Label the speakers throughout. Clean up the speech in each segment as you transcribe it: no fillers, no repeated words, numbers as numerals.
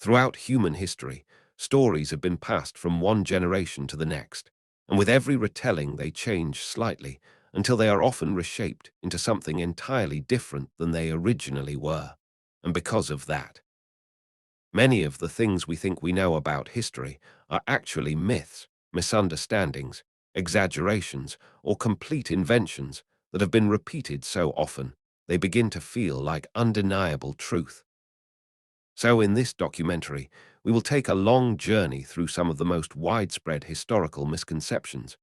Speaker 1: Throughout human history, stories have been passed from one generation to the next, and with every retelling they change slightly until they are often reshaped into something entirely different than they originally were. And because of that, many of the things we think we know about history are actually myths, misunderstandings, exaggerations, or complete inventions that have been repeated so often they begin to feel like undeniable truth. So in this documentary, we will take a long journey through some of the most widespread historical misconceptions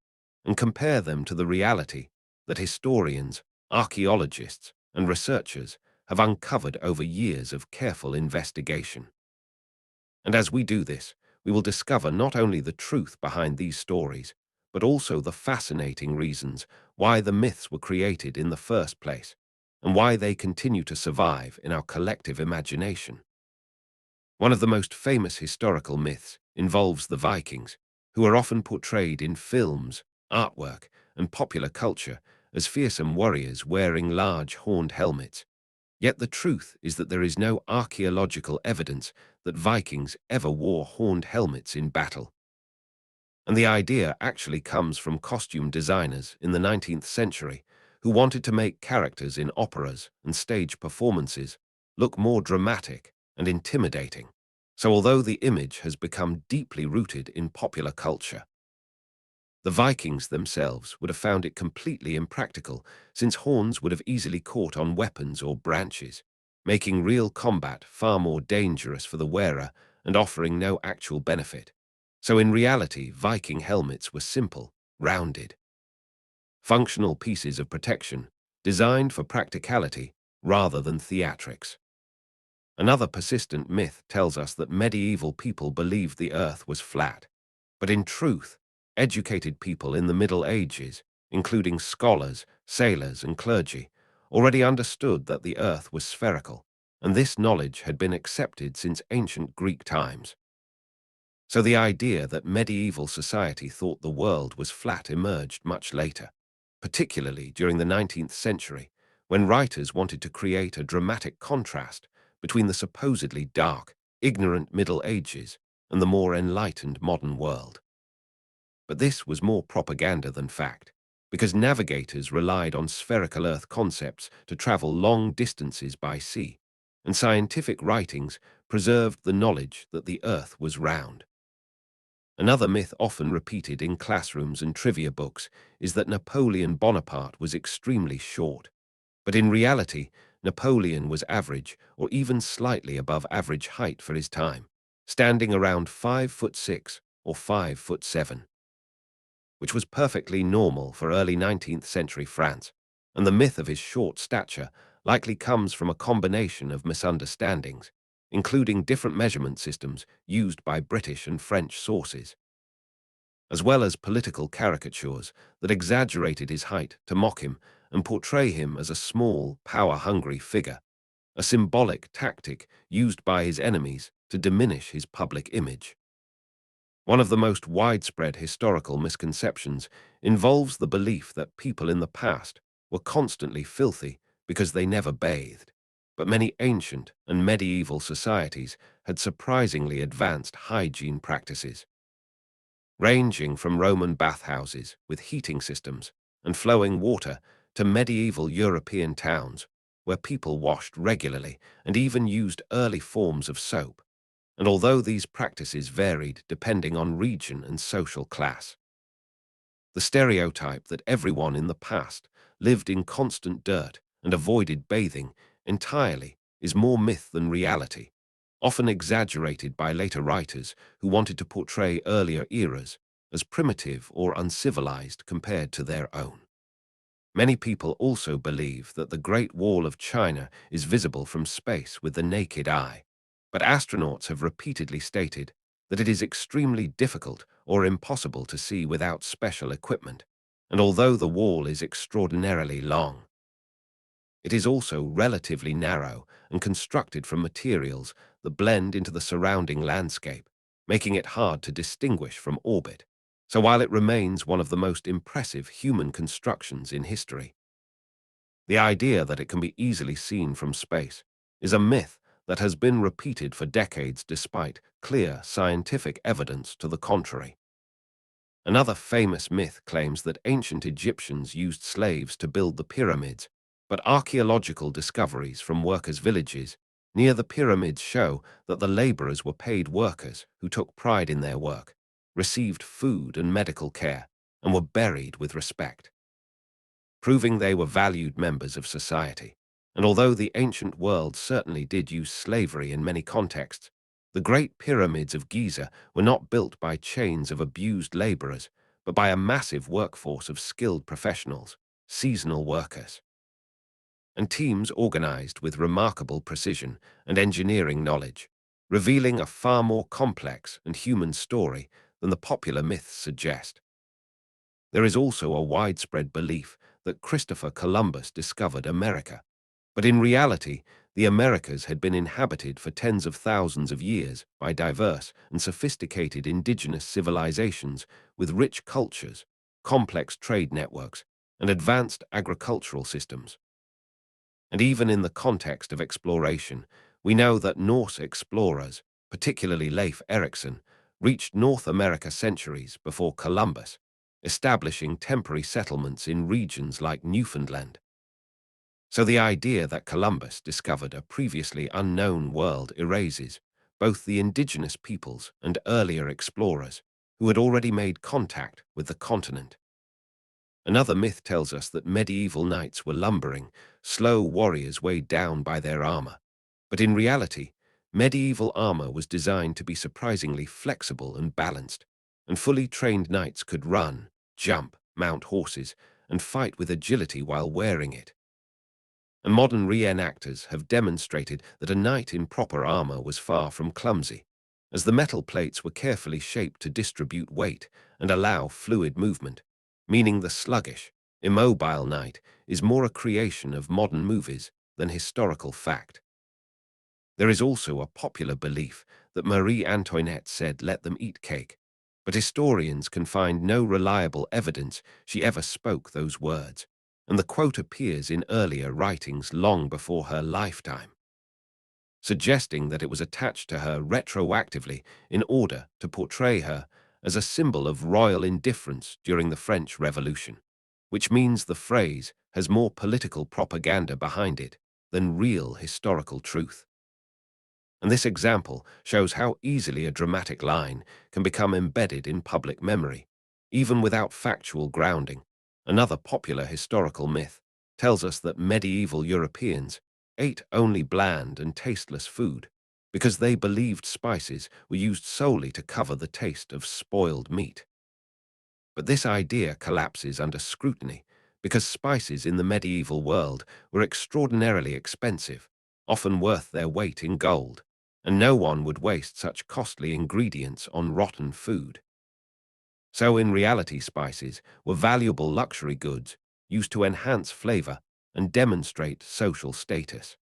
Speaker 1: and compare them to the reality that historians, archaeologists, and researchers have uncovered over years of careful investigation. And as we do this, we will discover not only the truth behind these stories, but also the fascinating reasons why the myths were created in the first place and why they continue to survive in our collective imagination. One of the most famous historical myths involves the Vikings, who are often portrayed in films, artwork, and popular culture as fearsome warriors wearing large horned helmets. Yet the truth is that there is no archaeological evidence that Vikings ever wore horned helmets in battle. And the idea actually comes from costume designers in the 19th century who wanted to make characters in operas and stage performances look more dramatic and intimidating. So although the image has become deeply rooted in popular culture, the Vikings themselves would have found it completely impractical, since horns would have easily caught on weapons or branches, making real combat far more dangerous for the wearer and offering no actual benefit. So in reality, Viking helmets were simple, rounded, functional pieces of protection, designed for practicality rather than theatrics. Another persistent myth tells us that medieval people believed the earth was flat. But in truth, educated people in the Middle Ages, including scholars, sailors, and clergy, already understood that the earth was spherical, and this knowledge had been accepted since ancient Greek times. So the idea that medieval society thought the world was flat emerged much later, particularly during the 19th century, when writers wanted to create a dramatic contrast between the supposedly dark, ignorant Middle Ages and the more enlightened modern world. But this was more propaganda than fact, because navigators relied on spherical Earth concepts to travel long distances by sea, and scientific writings preserved the knowledge that the Earth was round. Another myth often repeated in classrooms and trivia books is that Napoleon Bonaparte was extremely short. But in reality, Napoleon was average or even slightly above average height for his time, standing around 5'6" or 5'7", which was perfectly normal for early 19th century France, and the myth of his short stature likely comes from a combination of misunderstandings, including different measurement systems used by British and French sources, as well as political caricatures that exaggerated his height to mock him and portray him as a small, power-hungry figure, a symbolic tactic used by his enemies to diminish his public image. One of the most widespread historical misconceptions involves the belief that people in the past were constantly filthy because they never bathed. But many ancient and medieval societies had surprisingly advanced hygiene practices, ranging from Roman bathhouses with heating systems and flowing water to medieval European towns where people washed regularly and even used early forms of soap. And although these practices varied depending on region and social class, the stereotype that everyone in the past lived in constant dirt and avoided bathing entirely is more myth than reality, often exaggerated by later writers who wanted to portray earlier eras as primitive or uncivilized compared to their own. Many people also believe that the Great Wall of China is visible from space with the naked eye, but astronauts have repeatedly stated that it is extremely difficult or impossible to see without special equipment, and although the wall is extraordinarily long, it is also relatively narrow and constructed from materials that blend into the surrounding landscape, making it hard to distinguish from orbit. So while it remains one of the most impressive human constructions in history, the idea that it can be easily seen from space is a myth that has been repeated for decades despite clear scientific evidence to the contrary. Another famous myth claims that ancient Egyptians used slaves to build the pyramids, but archaeological discoveries from workers' villages near the pyramids show that the laborers were paid workers who took pride in their work, received food and medical care, and were buried with respect, proving they were valued members of society. And although the ancient world certainly did use slavery in many contexts, the Great Pyramids of Giza were not built by chains of abused laborers, but by a massive workforce of skilled professionals, seasonal workers, and teams organized with remarkable precision and engineering knowledge, revealing a far more complex and human story than the popular myths suggest. There is also a widespread belief that Christopher Columbus discovered America, but in reality, the Americas had been inhabited for tens of thousands of years by diverse and sophisticated indigenous civilizations with rich cultures, complex trade networks, and advanced agricultural systems. And even in the context of exploration, we know that Norse explorers, particularly Leif Erikson, reached North America centuries before Columbus, establishing temporary settlements in regions like Newfoundland. So the idea that Columbus discovered a previously unknown world erases both the indigenous peoples and earlier explorers who had already made contact with the continent. Another myth tells us that medieval knights were lumbering, slow warriors weighed down by their armor. But in reality, medieval armor was designed to be surprisingly flexible and balanced, and fully trained knights could run, jump, mount horses, and fight with agility while wearing it. And modern reenactors have demonstrated that a knight in proper armor was far from clumsy, as the metal plates were carefully shaped to distribute weight and allow fluid movement, meaning the sluggish, immobile knight is more a creation of modern movies than historical fact. There is also a popular belief that Marie Antoinette said, "Let them eat cake," but historians can find no reliable evidence she ever spoke those words, and the quote appears in earlier writings long before her lifetime, suggesting that it was attached to her retroactively in order to portray her as a symbol of royal indifference during the French Revolution, which means the phrase has more political propaganda behind it than real historical truth. And this example shows how easily a dramatic line can become embedded in public memory, even without factual grounding. Another popular historical myth tells us that medieval Europeans ate only bland and tasteless food because they believed spices were used solely to cover the taste of spoiled meat. But this idea collapses under scrutiny because spices in the medieval world were extraordinarily expensive, often worth their weight in gold, and no one would waste such costly ingredients on rotten food. So in reality, spices were valuable luxury goods used to enhance flavor and demonstrate social status,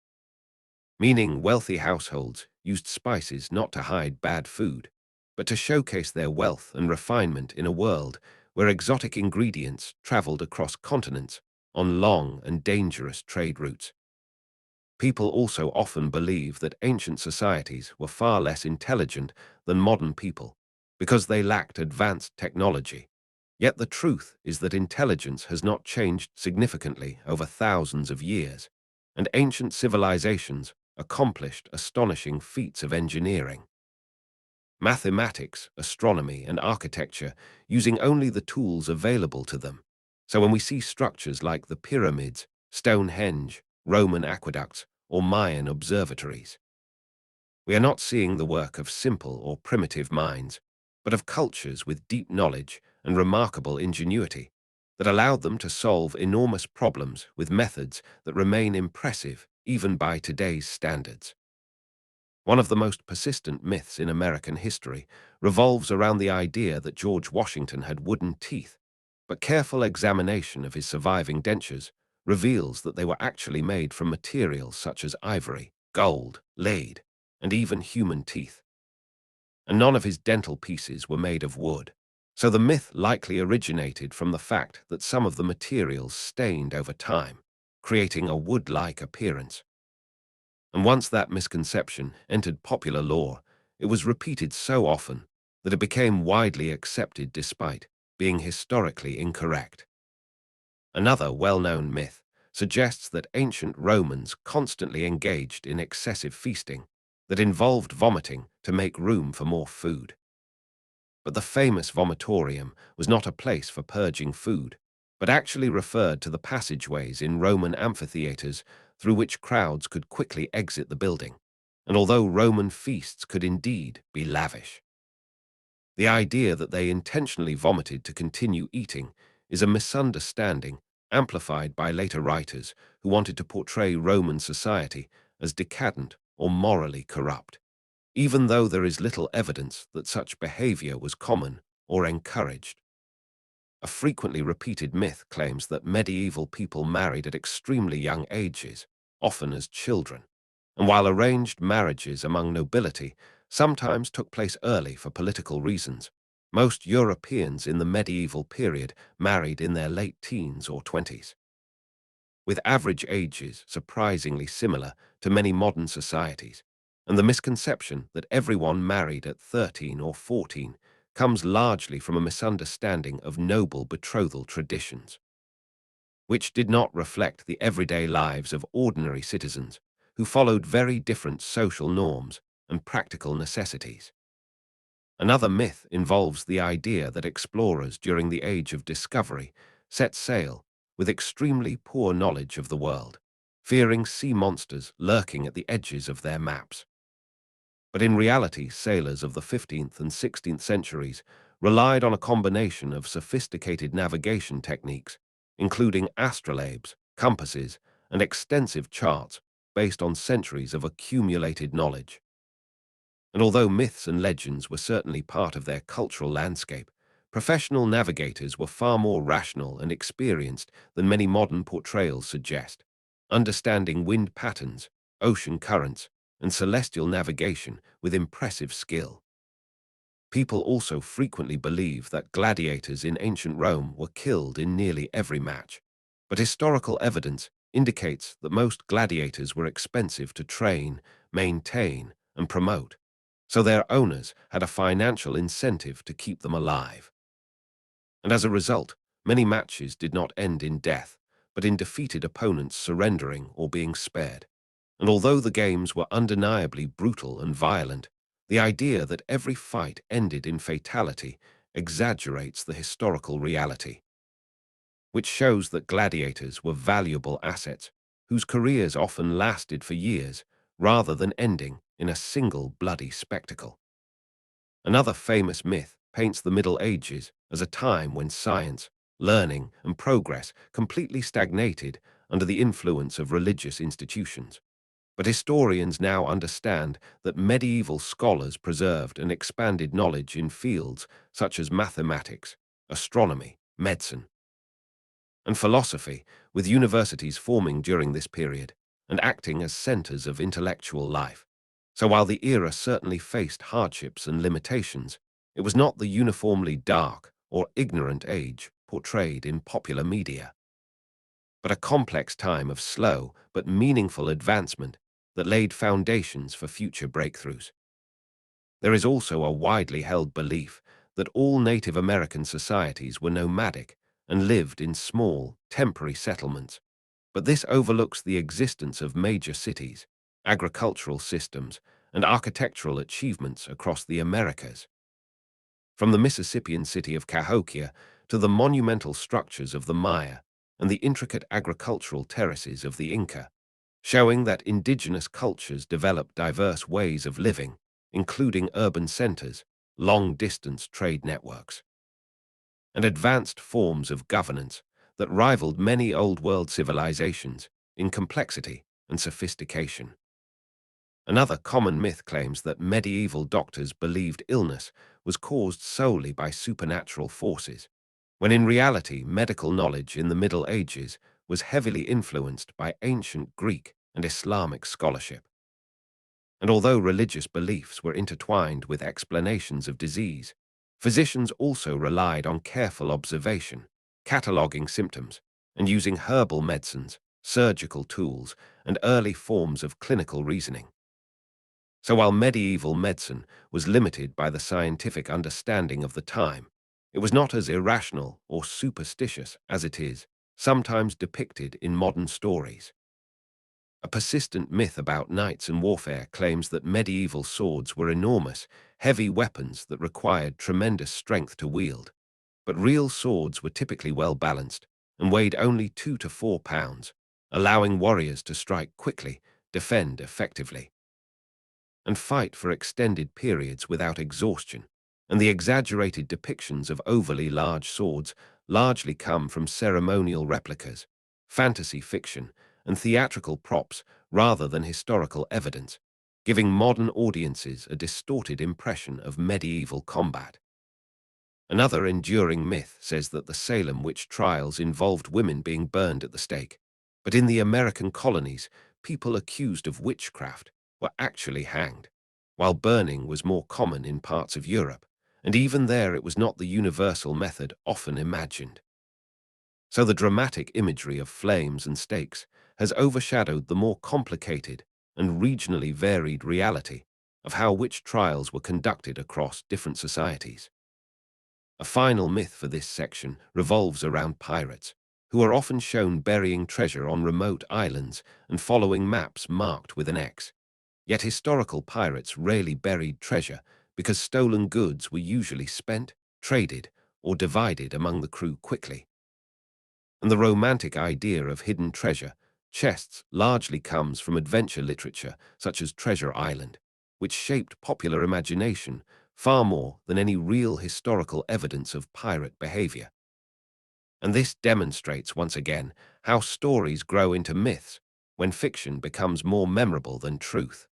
Speaker 1: meaning wealthy households used spices not to hide bad food, but to showcase their wealth and refinement in a world where exotic ingredients traveled across continents on long and dangerous trade routes. People also often believe that ancient societies were far less intelligent than modern people because they lacked advanced technology. Yet the truth is that intelligence has not changed significantly over thousands of years, and ancient civilizations accomplished astonishing feats of engineering, mathematics, astronomy, and architecture using only the tools available to them. So when we see structures like the pyramids, Stonehenge, Roman aqueducts, or Mayan observatories, we are not seeing the work of simple or primitive minds, but of cultures with deep knowledge and remarkable ingenuity that allowed them to solve enormous problems with methods that remain impressive even by today's standards. One of the most persistent myths in American history revolves around the idea that George Washington had wooden teeth, but careful examination of his surviving dentures reveals that they were actually made from materials such as ivory, gold, lead, and even human teeth. And none of his dental pieces were made of wood. So the myth likely originated from the fact that some of the materials stained over time, creating a wood-like appearance. And once that misconception entered popular lore, it was repeated so often that it became widely accepted despite being historically incorrect. Another well-known myth suggests that ancient Romans constantly engaged in excessive feasting that involved vomiting to make room for more food. But the famous vomitorium was not a place for purging food, but actually referred to the passageways in Roman amphitheaters through which crowds could quickly exit the building. And although Roman feasts could indeed be lavish, the idea that they intentionally vomited to continue eating is a misunderstanding amplified by later writers who wanted to portray Roman society as decadent or morally corrupt, even though there is little evidence that such behavior was common or encouraged. A frequently repeated myth claims that medieval people married at extremely young ages, often as children, and while arranged marriages among nobility sometimes took place early for political reasons, most Europeans in the medieval period married in their late teens or 20s, with average ages surprisingly similar to many modern societies, and the misconception that everyone married at 13 or 14 comes largely from a misunderstanding of noble betrothal traditions, which did not reflect the everyday lives of ordinary citizens who followed very different social norms and practical necessities. Another myth involves the idea that explorers during the Age of Discovery set sail with extremely poor knowledge of the world, fearing sea monsters lurking at the edges of their maps. But in reality, sailors of the 15th and 16th centuries relied on a combination of sophisticated navigation techniques, including astrolabes, compasses, and extensive charts based on centuries of accumulated knowledge. And although myths and legends were certainly part of their cultural landscape, professional navigators were far more rational and experienced than many modern portrayals suggest, understanding wind patterns, ocean currents, and celestial navigation with impressive skill. People also frequently believe that gladiators in ancient Rome were killed in nearly every match, but historical evidence indicates that most gladiators were expensive to train, maintain, and promote, so their owners had a financial incentive to keep them alive. And as a result, many matches did not end in death, but in defeated opponents surrendering or being spared. And although the games were undeniably brutal and violent, the idea that every fight ended in fatality exaggerates the historical reality, which shows that gladiators were valuable assets whose careers often lasted for years rather than ending in a single bloody spectacle. Another famous myth paints the Middle Ages as a time when science, learning, and progress completely stagnated under the influence of religious institutions. But historians now understand that medieval scholars preserved and expanded knowledge in fields such as mathematics, astronomy, medicine, and philosophy, with universities forming during this period and acting as centers of intellectual life. So while the era certainly faced hardships and limitations, it was not the uniformly dark or ignorant age portrayed in popular media, but a complex time of slow but meaningful advancement that laid foundations for future breakthroughs. There is also a widely held belief that all Native American societies were nomadic and lived in small, temporary settlements, but this overlooks the existence of major cities, agricultural systems, and architectural achievements across the Americas. From the Mississippian city of Cahokia to the monumental structures of the Maya and the intricate agricultural terraces of the Inca, showing that indigenous cultures developed diverse ways of living, including urban centers, long-distance trade networks, and advanced forms of governance that rivaled many old-world civilizations in complexity and sophistication. Another common myth claims that medieval doctors believed illness was caused solely by supernatural forces, when in reality medical knowledge in the Middle Ages was heavily influenced by ancient Greek and Islamic scholarship. And although religious beliefs were intertwined with explanations of disease, physicians also relied on careful observation, cataloging symptoms, and using herbal medicines surgical tools, and early forms of clinical reasoning. So while medieval medicine was limited by the scientific understanding of the time, it was not as irrational or superstitious as it is sometimes depicted in modern stories. A persistent myth about knights and warfare claims that medieval swords were enormous, heavy weapons that required tremendous strength to wield. But real swords were typically well balanced and weighed only 2 to 4 pounds, allowing warriors to strike quickly, defend effectively, and fight for extended periods without exhaustion. And the exaggerated depictions of overly large swords largely come from ceremonial replicas, fantasy fiction, and theatrical props rather than historical evidence, giving modern audiences a distorted impression of medieval combat. Another enduring myth says that the Salem witch trials involved women being burned at the stake, but in the American colonies, people accused of witchcraft were actually hanged, while burning was more common in parts of Europe, and even there it was not the universal method often imagined. So the dramatic imagery of flames and stakes has overshadowed the more complicated and regionally varied reality of how witch trials were conducted across different societies. A final myth for this section revolves around pirates, who are often shown burying treasure on remote islands and following maps marked with an X. Yet historical pirates rarely buried treasure because stolen goods were usually spent, traded, or divided among the crew quickly. And the romantic idea of hidden treasure chests largely comes from adventure literature such as Treasure Island, which shaped popular imagination far more than any real historical evidence of pirate behavior. And this demonstrates once again how stories grow into myths when fiction becomes more memorable than truth.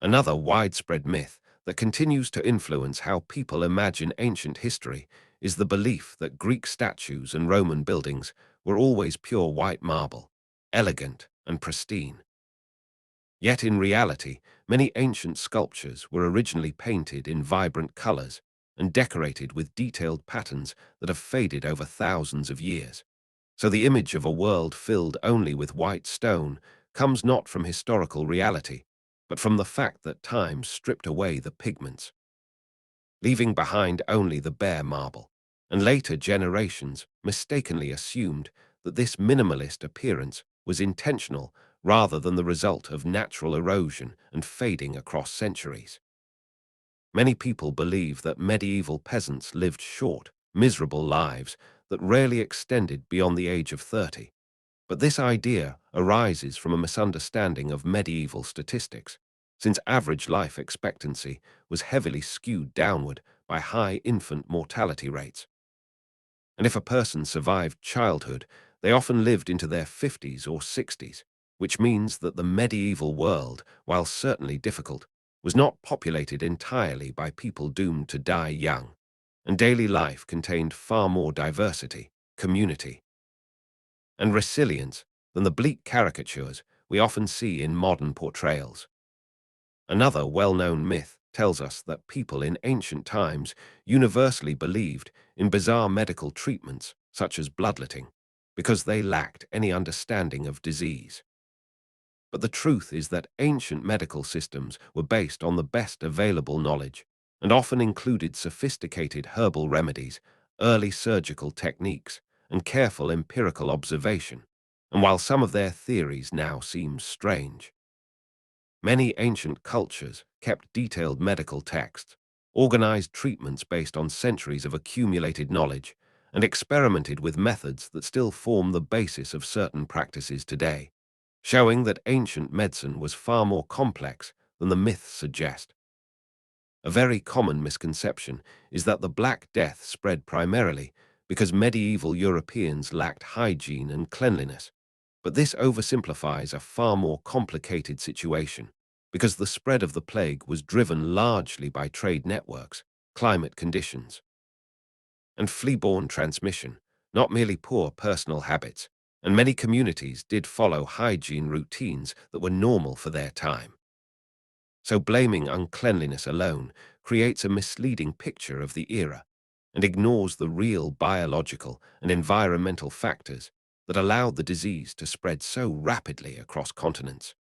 Speaker 1: Another widespread myth that continues to influence how people imagine ancient history is the belief that Greek statues and Roman buildings were always pure white marble, elegant and pristine. Yet in reality, many ancient sculptures were originally painted in vibrant colors and decorated with detailed patterns that have faded over thousands of years. So the image of a world filled only with white stone comes not from historical reality, but from the fact that time stripped away the pigments, leaving behind only the bare marble. And later generations mistakenly assumed that this minimalist appearance was intentional rather than the result of natural erosion and fading across centuries. Many people believe that medieval peasants lived short, miserable lives that rarely extended beyond the age of 30. But this idea arises from a misunderstanding of medieval statistics, since average life expectancy was heavily skewed downward by high infant mortality rates. And if a person survived childhood, they often lived into their 50s or 60s, which means that the medieval world, while certainly difficult, was not populated entirely by people doomed to die young, and daily life contained far more diversity, community, and resilience than the bleak caricatures we often see in modern portrayals. Another well-known myth tells us that people in ancient times universally believed in bizarre medical treatments such as bloodletting because they lacked any understanding of disease. But the truth is that ancient medical systems were based on the best available knowledge and often included sophisticated herbal remedies, early surgical techniques, and careful empirical observation. And while some of their theories now seem strange, many ancient cultures kept detailed medical texts, organized treatments based on centuries of accumulated knowledge, and experimented with methods that still form the basis of certain practices today, showing that ancient medicine was far more complex than the myths suggest. A very common misconception is that the Black Death spread primarily because medieval Europeans lacked hygiene and cleanliness. But this oversimplifies a far more complicated situation, because the spread of the plague was driven largely by trade networks, climate conditions, and flea-borne transmission, not merely poor personal habits, and many communities did follow hygiene routines that were normal for their time. So blaming uncleanliness alone creates a misleading picture of the era and ignores the real biological and environmental factors that allowed the disease to spread so rapidly across continents.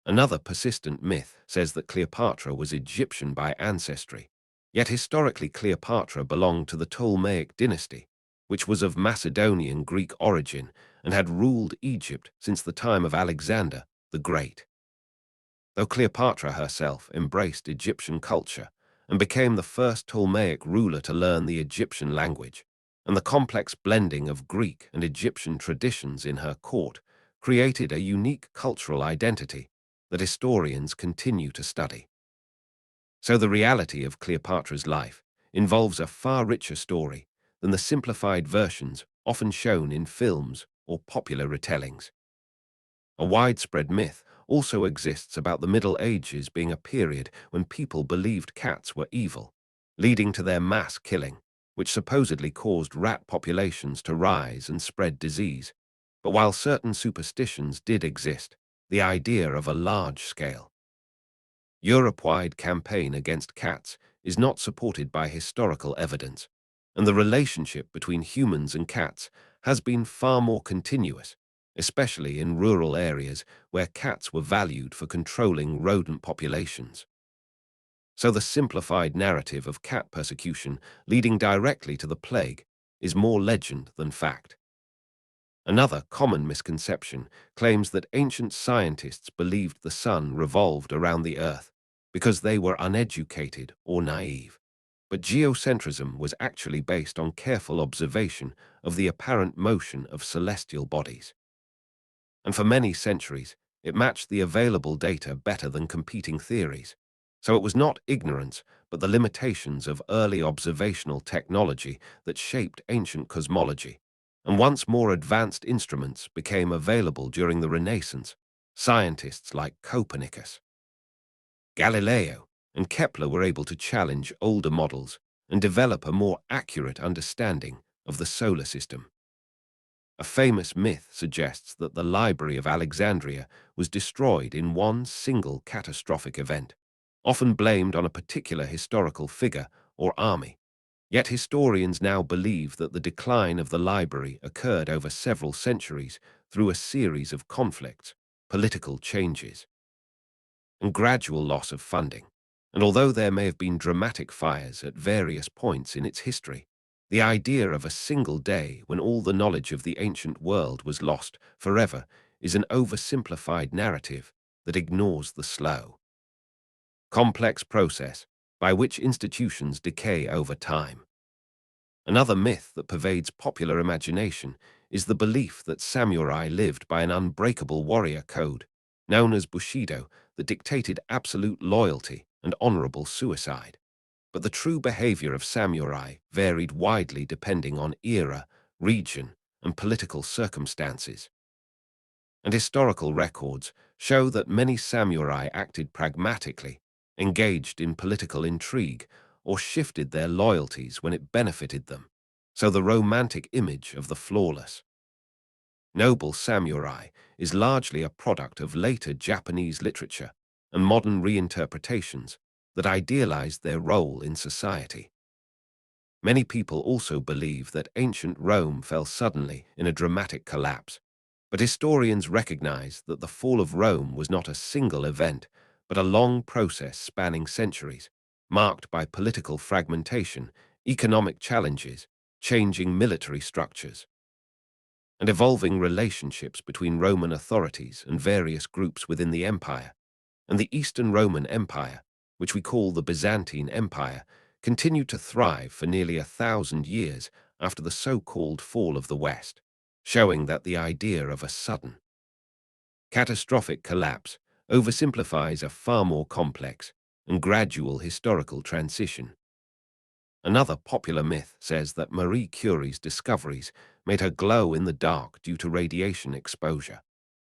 Speaker 1: Another persistent myth says that Cleopatra was Egyptian by ancestry, yet historically Cleopatra belonged to the Ptolemaic dynasty, which was of Macedonian Greek origin and had ruled Egypt since the time of Alexander the Great. Though Cleopatra herself embraced Egyptian culture and became the first Ptolemaic ruler to learn the Egyptian language, and the complex blending of Greek and Egyptian traditions in her court created a unique cultural identity that historians continue to study. So the reality of Cleopatra's life involves a far richer story than the simplified versions often shown in films or popular retellings. A widespread myth also exists about the Middle Ages being a period when people believed cats were evil, leading to their mass killing, which supposedly caused rat populations to rise and spread disease. But while certain superstitions did exist, the idea of a large-scale, Europe-wide campaign against cats is not supported by historical evidence, and the relationship between humans and cats has been far more continuous, especially in rural areas where cats were valued for controlling rodent populations. So the simplified narrative of cat persecution leading directly to the plague is more legend than fact. Another common misconception claims that ancient scientists believed the sun revolved around the earth because they were uneducated or naive. But geocentrism was actually based on careful observation of the apparent motion of celestial bodies. And for many centuries, it matched the available data better than competing theories. So it was not ignorance, but the limitations of early observational technology that shaped ancient cosmology. And once more advanced instruments became available during the Renaissance, scientists like Copernicus, Galileo, and Kepler were able to challenge older models and develop a more accurate understanding of the solar system. A famous myth suggests that the Library of Alexandria was destroyed in one single catastrophic event, often blamed on a particular historical figure or army. Yet historians now believe that the decline of the library occurred over several centuries through a series of conflicts, political changes, and gradual loss of funding. And although there may have been dramatic fires at various points in its history, the idea of a single day when all the knowledge of the ancient world was lost forever is an oversimplified narrative that ignores the slow, complex process by which institutions decay over time. Another myth that pervades popular imagination is the belief that samurai lived by an unbreakable warrior code, known as Bushido, that dictated absolute loyalty and honorable suicide. But the true behavior of samurai varied widely depending on era, region, and political circumstances. And historical records show that many samurai acted pragmatically, engaged in political intrigue, or shifted their loyalties when it benefited them. So the romantic image of the flawless, noble samurai is largely a product of later Japanese literature and modern reinterpretations that idealized their role in society. Many people also believe that ancient Rome fell suddenly in a dramatic collapse, but historians recognize that the fall of Rome was not a single event, but a long process spanning centuries, marked by political fragmentation, economic challenges, changing military structures, and evolving relationships between Roman authorities and various groups within the empire. And the Eastern Roman Empire, which we call the Byzantine Empire, continued to thrive for nearly 1,000 years after the so-called fall of the West, showing that the idea of a sudden, catastrophic collapse oversimplifies a far more complex and gradual historical transition. Another popular myth says that Marie Curie's discoveries made her glow in the dark due to radiation exposure.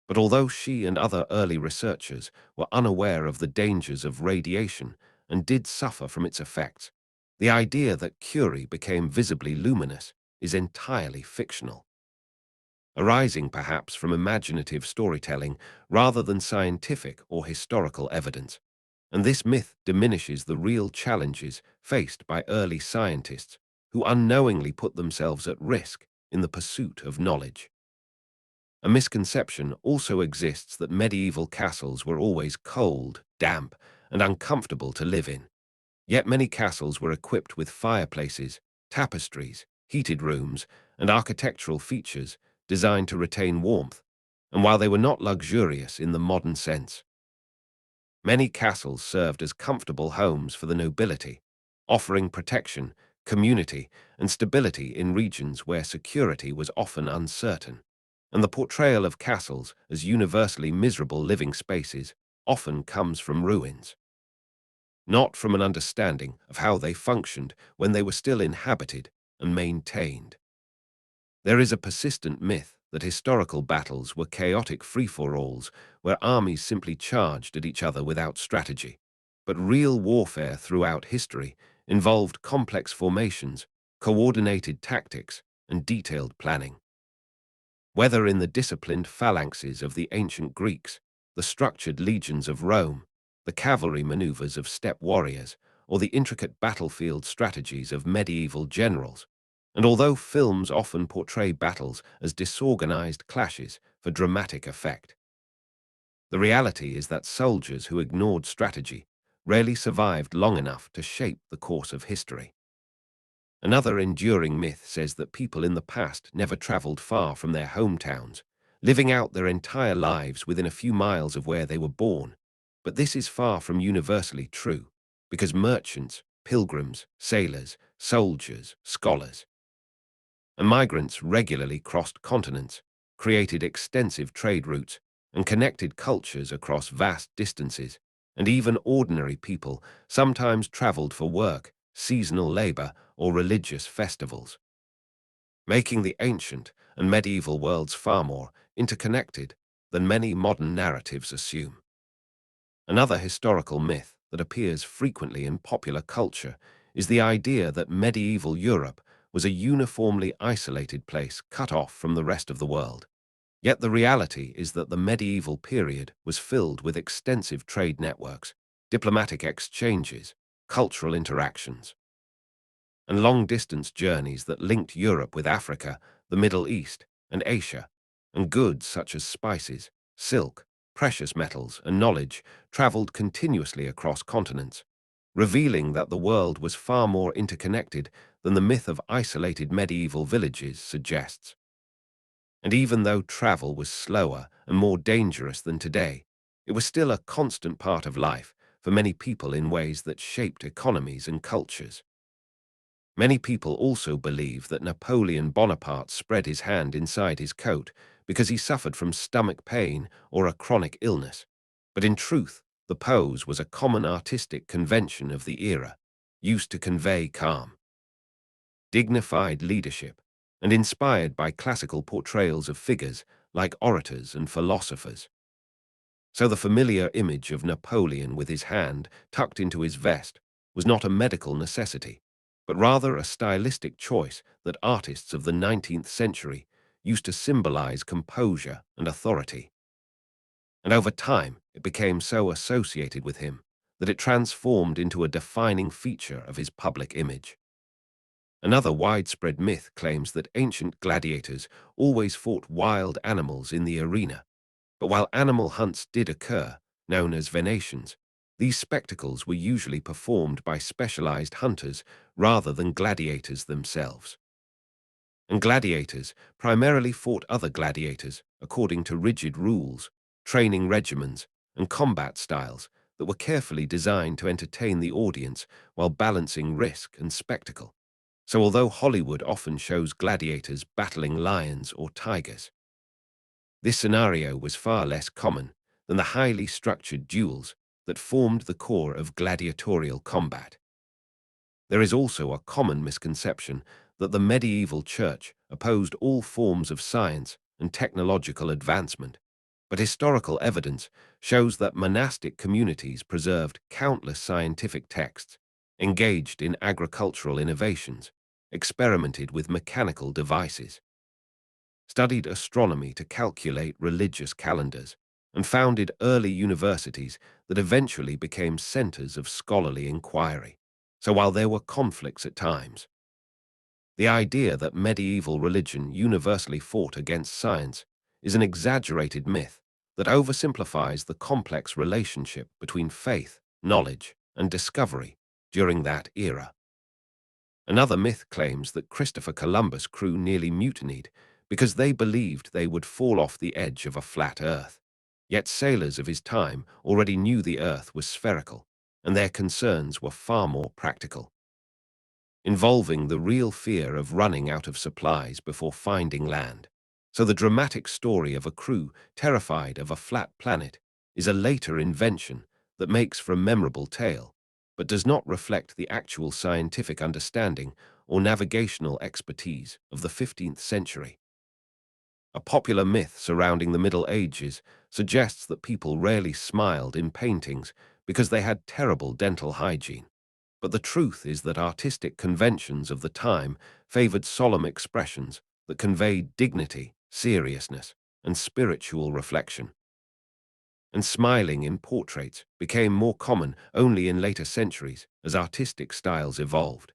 Speaker 1: But although she and other early researchers were unaware of the dangers of radiation and did suffer from its effects, the idea that Curie became visibly luminous is entirely fictional, arising perhaps from imaginative storytelling rather than scientific or historical evidence. And this myth diminishes the real challenges faced by early scientists who unknowingly put themselves at risk in the pursuit of knowledge. A misconception also exists that medieval castles were always cold, damp, and uncomfortable to live in. Yet many castles were equipped with fireplaces, tapestries, heated rooms, and architectural features designed to retain warmth, and while they were not luxurious in the modern sense, many castles served as comfortable homes for the nobility, offering protection, community, and stability in regions where security was often uncertain. And the portrayal of castles as universally miserable living spaces often comes from ruins, not from an understanding of how they functioned when they were still inhabited and maintained. There is a persistent myth that historical battles were chaotic free-for-alls where armies simply charged at each other without strategy. But real warfare throughout history involved complex formations, coordinated tactics, and detailed planning. Whether in the disciplined phalanxes of the ancient Greeks, the structured legions of Rome, the cavalry maneuvers of steppe warriors, or the intricate battlefield strategies of medieval generals, and although films often portray battles as disorganized clashes for dramatic effect, the reality is that soldiers who ignored strategy rarely survived long enough to shape the course of history. Another enduring myth says that people in the past never traveled far from their hometowns, living out their entire lives within a few miles of where they were born. But this is far from universally true, because merchants, pilgrims, sailors, soldiers, scholars, and migrants regularly crossed continents, created extensive trade routes, and connected cultures across vast distances, and even ordinary people sometimes traveled for work, seasonal labor, or religious festivals, making the ancient and medieval worlds far more interconnected than many modern narratives assume. Another historical myth that appears frequently in popular culture is the idea that medieval Europe was a uniformly isolated place cut off from the rest of the world. Yet the reality is that the medieval period was filled with extensive trade networks, diplomatic exchanges, cultural interactions, and long-distance journeys that linked Europe with Africa, the Middle East, and Asia, and goods such as spices, silk, precious metals, and knowledge traveled continuously across continents, revealing that the world was far more interconnected than the myth of isolated medieval villages suggests. And even though travel was slower and more dangerous than today, it was still a constant part of life for many people in ways that shaped economies and cultures. Many people also believe that Napoleon Bonaparte spread his hand inside his coat because he suffered from stomach pain or a chronic illness. But in truth, the pose was a common artistic convention of the era, used to convey calm, dignified leadership, and inspired by classical portrayals of figures like orators and philosophers. So the familiar image of Napoleon with his hand tucked into his vest was not a medical necessity, but rather a stylistic choice that artists of the 19th century used to symbolize composure and authority. And over time, it became so associated with him that it transformed into a defining feature of his public image. Another widespread myth claims that ancient gladiators always fought wild animals in the arena. But while animal hunts did occur, known as venations, these spectacles were usually performed by specialized hunters rather than gladiators themselves. And gladiators primarily fought other gladiators according to rigid rules, training regimens, and combat styles that were carefully designed to entertain the audience while balancing risk and spectacle. So although Hollywood often shows gladiators battling lions or tigers, this scenario was far less common than the highly structured duels that formed the core of gladiatorial combat. There is also a common misconception that the medieval church opposed all forms of science and technological advancement, but historical evidence shows that monastic communities preserved countless scientific texts, engaged in agricultural innovations, experimented with mechanical devices, studied astronomy to calculate religious calendars, and founded early universities that eventually became centers of scholarly inquiry. So while there were conflicts at times, the idea that medieval religion universally fought against science is an exaggerated myth that oversimplifies the complex relationship between faith, knowledge, and discovery during that era. Another myth claims that Christopher Columbus' crew nearly mutinied because they believed they would fall off the edge of a flat Earth. Yet sailors of his time already knew the Earth was spherical, and their concerns were far more practical, involving the real fear of running out of supplies before finding land. So the dramatic story of a crew terrified of a flat planet is a later invention that makes for a memorable tale, but does not reflect the actual scientific understanding or navigational expertise of the 15th century. A popular myth surrounding the Middle Ages suggests that people rarely smiled in paintings because they had terrible dental hygiene. But the truth is that artistic conventions of the time favored solemn expressions that conveyed dignity, seriousness, and spiritual reflection. And smiling in portraits became more common only in later centuries as artistic styles evolved.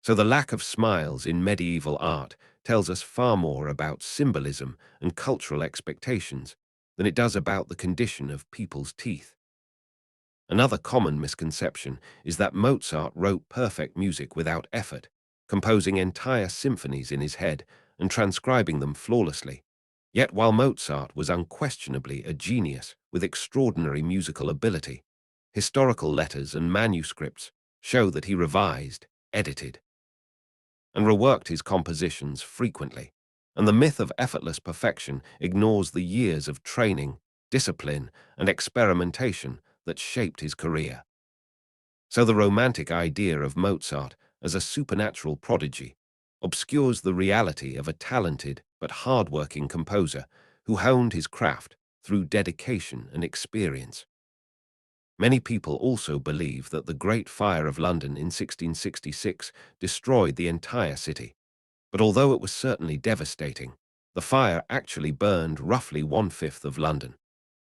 Speaker 1: So the lack of smiles in medieval art tells us far more about symbolism and cultural expectations than it does about the condition of people's teeth. Another common misconception is that Mozart wrote perfect music without effort, composing entire symphonies in his head and transcribing them flawlessly. Yet while Mozart was unquestionably a genius with extraordinary musical ability, historical letters and manuscripts show that he revised, edited, and reworked his compositions frequently. And the myth of effortless perfection ignores the years of training, discipline, and experimentation that shaped his career. So the romantic idea of Mozart as a supernatural prodigy obscures the reality of a talented but hard-working composer who honed his craft through dedication and experience. Many people also believe that the Great Fire of London in 1666 destroyed the entire city. But although it was certainly devastating, the fire actually burned roughly one-fifth of London,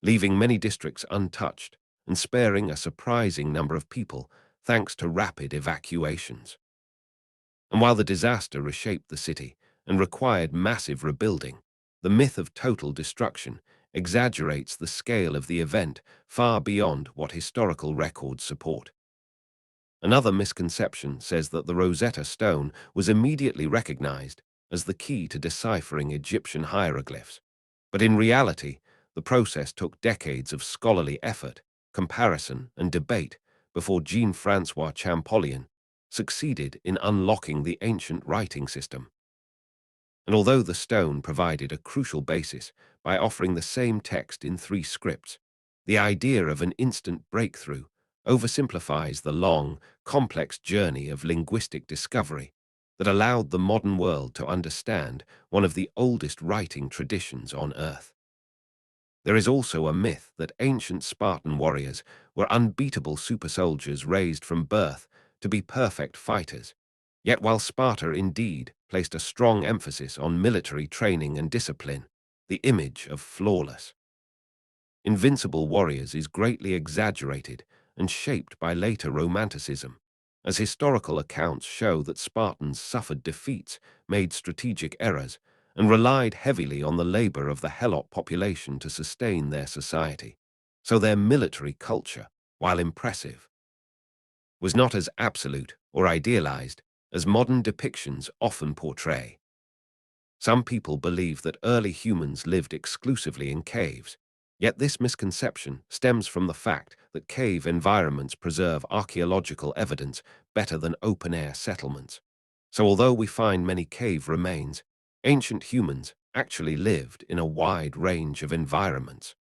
Speaker 1: leaving many districts untouched and sparing a surprising number of people thanks to rapid evacuations. And while the disaster reshaped the city and required massive rebuilding, the myth of total destruction exaggerates the scale of the event far beyond what historical records support. Another misconception says that the Rosetta Stone was immediately recognized as the key to deciphering Egyptian hieroglyphs. But in reality, the process took decades of scholarly effort, comparison, and debate before Jean-François Champollion succeeded in unlocking the ancient writing system. And although the stone provided a crucial basis by offering the same text in three scripts, the idea of an instant breakthrough oversimplifies the long, complex journey of linguistic discovery that allowed the modern world to understand one of the oldest writing traditions on Earth. There is also a myth that ancient Spartan warriors were unbeatable super soldiers raised from birth to be perfect fighters. Yet while Sparta indeed placed a strong emphasis on military training and discipline, the image of flawless, invincible warriors is greatly exaggerated and shaped by later Romanticism, as historical accounts show that Spartans suffered defeats, made strategic errors, and relied heavily on the labor of the Helot population to sustain their society. So their military culture, while impressive, was not as absolute or idealized as modern depictions often portray. Some people believe that early humans lived exclusively in caves, yet this misconception stems from the fact that cave environments preserve archaeological evidence better than open-air settlements. So although we find many cave remains, ancient humans actually lived in a wide range of environments,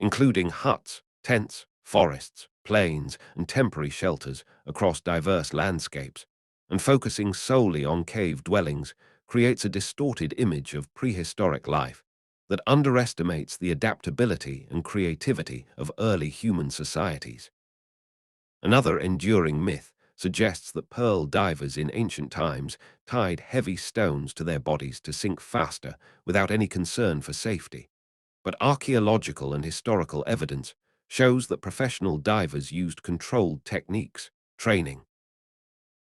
Speaker 1: including huts, tents, forests, plains, and temporary shelters across diverse landscapes, and focusing solely on cave dwellings creates a distorted image of prehistoric life that underestimates the adaptability and creativity of early human societies. Another enduring myth suggests that pearl divers in ancient times tied heavy stones to their bodies to sink faster without any concern for safety. But archaeological and historical evidence shows that professional divers used controlled techniques, training,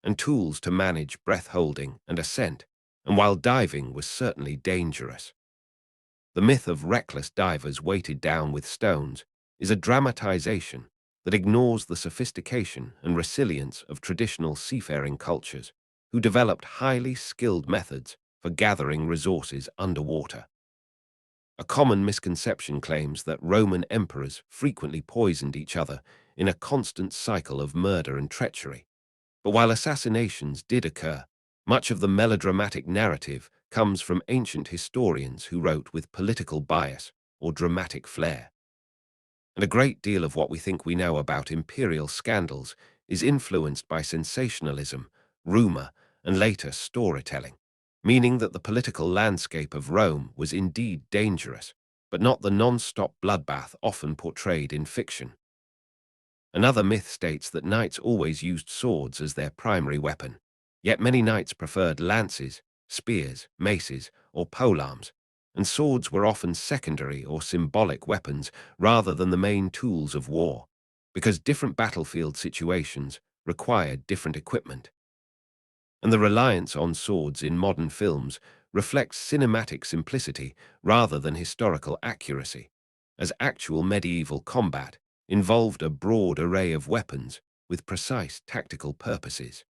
Speaker 1: and tools to manage breath holding and ascent, and while diving was certainly dangerous, The myth of reckless divers weighted down with stones is a dramatization that ignores the sophistication and resilience of traditional seafaring cultures who developed highly skilled methods for gathering resources underwater. A common misconception claims that Roman emperors frequently poisoned each other in a constant cycle of murder and treachery. But while assassinations did occur, much of the melodramatic narrative comes from ancient historians who wrote with political bias or dramatic flair. And a great deal of what we think we know about imperial scandals is influenced by sensationalism, rumor, and later storytelling, meaning that the political landscape of Rome was indeed dangerous, but not the non-stop bloodbath often portrayed in fiction. Another myth states that knights always used swords as their primary weapon, yet many knights preferred lances, spears, maces, or polearms, and swords were often secondary or symbolic weapons rather than the main tools of war, because different battlefield situations required different equipment. And the reliance on swords in modern films reflects cinematic simplicity rather than historical accuracy, as actual medieval combat involved a broad array of weapons with precise tactical purposes.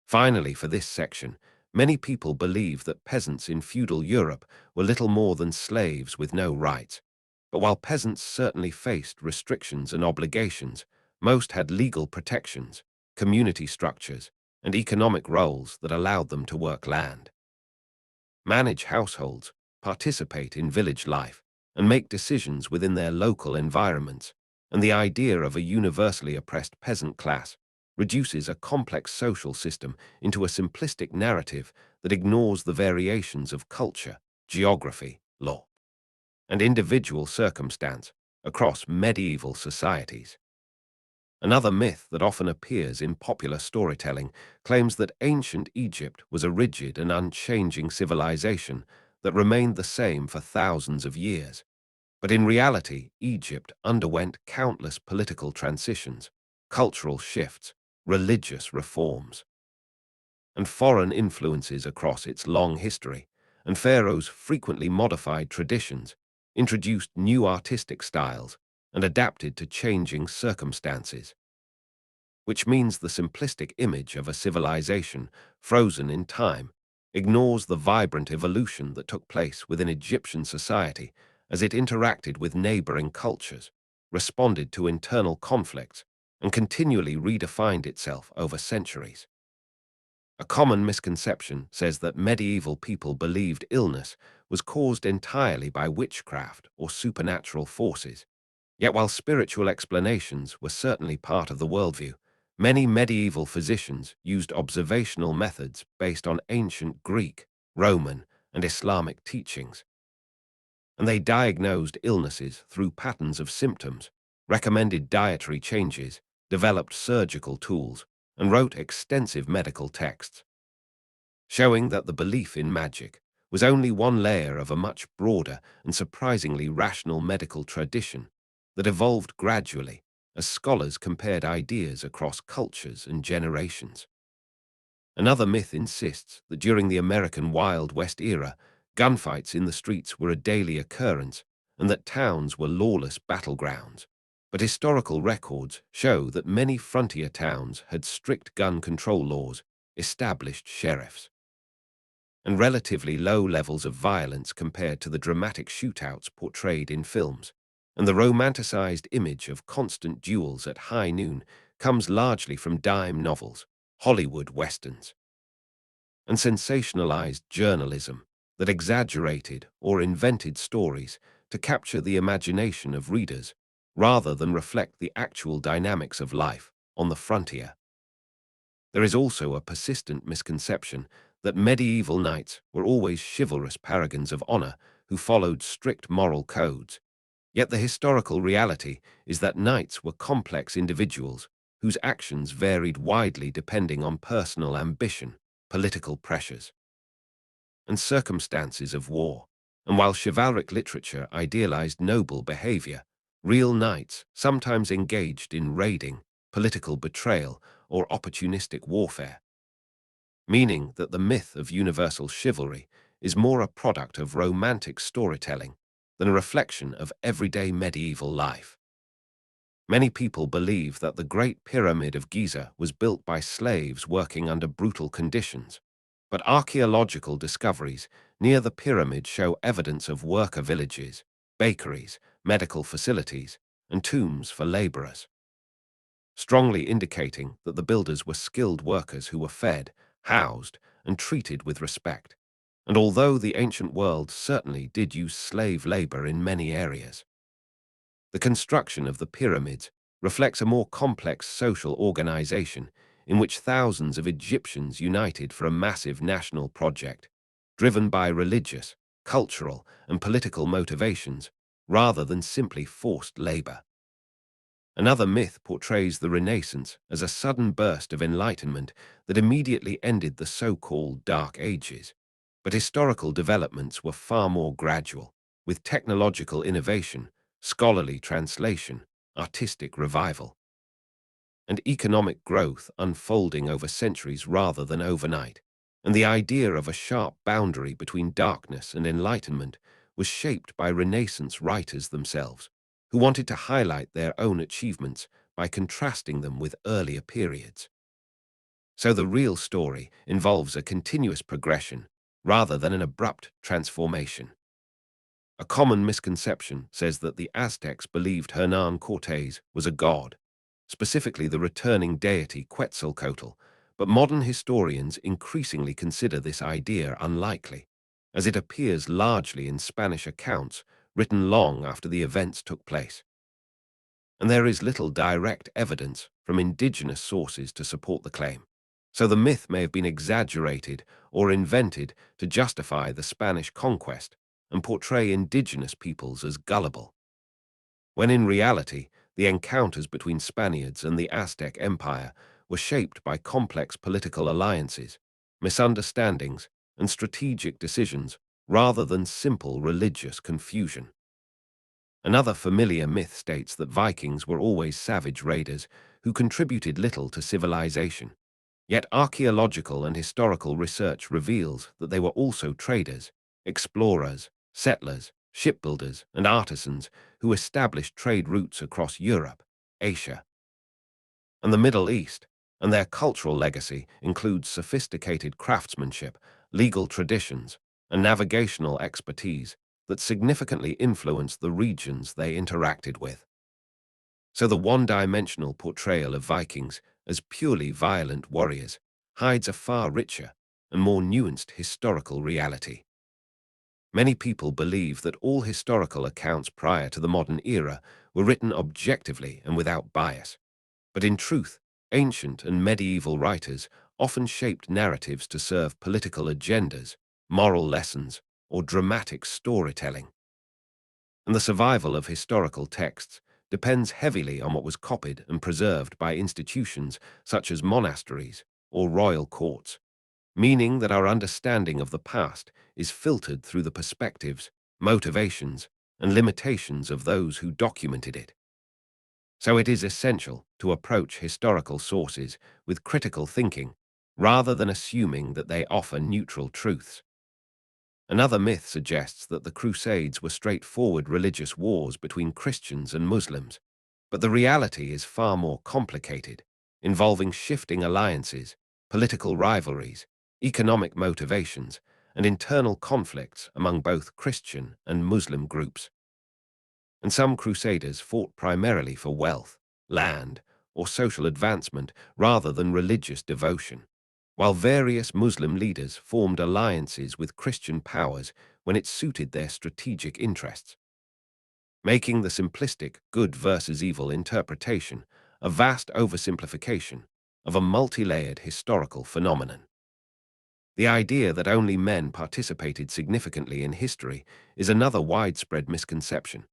Speaker 1: Finally, for this section, many people believe that peasants in feudal Europe were little more than slaves with no rights. But while peasants certainly faced restrictions and obligations, most had legal protections, community structures, and economic roles that allowed them to work land, manage households, participate in village life, and make decisions within their local environments. And the idea of a universally oppressed peasant class reduces a complex social system into a simplistic narrative that ignores the variations of culture, geography, law, and individual circumstance across medieval societies. Another myth that often appears in popular storytelling claims that ancient Egypt was a rigid and unchanging civilization that remained the same for thousands of years. But in reality, Egypt underwent countless political transitions, cultural shifts, religious reforms, and foreign influences across its long history, and pharaohs frequently modified traditions, introduced new artistic styles, and adapted to changing circumstances, which means the simplistic image of a civilization frozen in time ignores the vibrant evolution that took place within Egyptian society as it interacted with neighboring cultures, responded to internal conflicts, and continually redefined itself over centuries. A common misconception says that medieval people believed illness was caused entirely by witchcraft or supernatural forces. Yet while spiritual explanations were certainly part of the worldview, many medieval physicians used observational methods based on ancient Greek, Roman, and Islamic teachings, and they diagnosed illnesses through patterns of symptoms, recommended dietary changes, developed surgical tools, and wrote extensive medical texts, showing that the belief in magic was only one layer of a much broader and surprisingly rational medical tradition that evolved gradually as scholars compared ideas across cultures and generations. Another myth insists that during the American Wild West era, gunfights in the streets were a daily occurrence and that towns were lawless battlegrounds. But historical records show that many frontier towns had strict gun control laws, established sheriffs, and relatively low levels of violence compared to the dramatic shootouts portrayed in films. And the romanticized image of constant duels at high noon comes largely from dime novels, Hollywood westerns, and sensationalized journalism that exaggerated or invented stories to capture the imagination of readers rather than reflect the actual dynamics of life on the frontier. There is also a persistent misconception that medieval knights were always chivalrous paragons of honor who followed strict moral codes. Yet the historical reality is that knights were complex individuals whose actions varied widely depending on personal ambition, political pressures, and circumstances of war. And while chivalric literature idealized noble behavior, real knights sometimes engaged in raiding, political betrayal, or opportunistic warfare, meaning that the myth of universal chivalry is more a product of romantic storytelling than a reflection of everyday medieval life. Many people believe that the Great Pyramid of Giza was built by slaves working under brutal conditions, but archaeological discoveries near the pyramid show evidence of worker villages, bakeries, medical facilities, and tombs for laborers, strongly indicating that the builders were skilled workers who were fed, housed, and treated with respect. And although the ancient world certainly did use slave labor in many areas, the construction of the pyramids reflects a more complex social organization in which thousands of Egyptians united for a massive national project, driven by religious, cultural, and political motivations rather than simply forced labor. Another myth portrays the Renaissance as a sudden burst of enlightenment that immediately ended the so-called Dark Ages. But historical developments were far more gradual, with technological innovation, scholarly translation, artistic revival, and economic growth unfolding over centuries rather than overnight. And the idea of a sharp boundary between darkness and enlightenment was shaped by Renaissance writers themselves, who wanted to highlight their own achievements by contrasting them with earlier periods. So the real story involves a continuous progression rather than an abrupt transformation. A common misconception says that the Aztecs believed Hernan Cortés was a god, specifically the returning deity Quetzalcoatl, but modern historians increasingly consider this idea unlikely, as it appears largely in Spanish accounts written long after the events took place. And there is little direct evidence from indigenous sources to support the claim. So the myth may have been exaggerated or invented to justify the Spanish conquest and portray indigenous peoples as gullible, when in reality, the encounters between Spaniards and the Aztec Empire were shaped by complex political alliances, misunderstandings, and strategic decisions rather than simple religious confusion. Another familiar myth states that Vikings were always savage raiders who contributed little to civilization. Yet archaeological and historical research reveals that they were also traders, explorers, settlers, shipbuilders, and artisans who established trade routes across Europe, Asia, and the Middle East, and their cultural legacy includes sophisticated craftsmanship, legal traditions, and navigational expertise that significantly influenced the regions they interacted with. So the one-dimensional portrayal of Vikings as purely violent warriors hides a far richer and more nuanced historical reality. Many people believe that all historical accounts prior to the modern era were written objectively and without bias. But in truth, ancient and medieval writers often shaped narratives to serve political agendas, moral lessons, or dramatic storytelling. And the survival of historical texts depends heavily on what was copied and preserved by institutions such as monasteries or royal courts, meaning that our understanding of the past is filtered through the perspectives, motivations, and limitations of those who documented it. So it is essential to approach historical sources with critical thinking rather than assuming that they offer neutral truths. Another myth suggests that the Crusades were straightforward religious wars between Christians and Muslims, but the reality is far more complicated, involving shifting alliances, political rivalries, economic motivations, and internal conflicts among both Christian and Muslim groups. And some crusaders fought primarily for wealth, land, or social advancement rather than religious devotion, while various Muslim leaders formed alliances with Christian powers when it suited their strategic interests, making the simplistic good versus evil interpretation a vast oversimplification of a multi-layered historical phenomenon. The idea that only men participated significantly in history is another widespread misconception,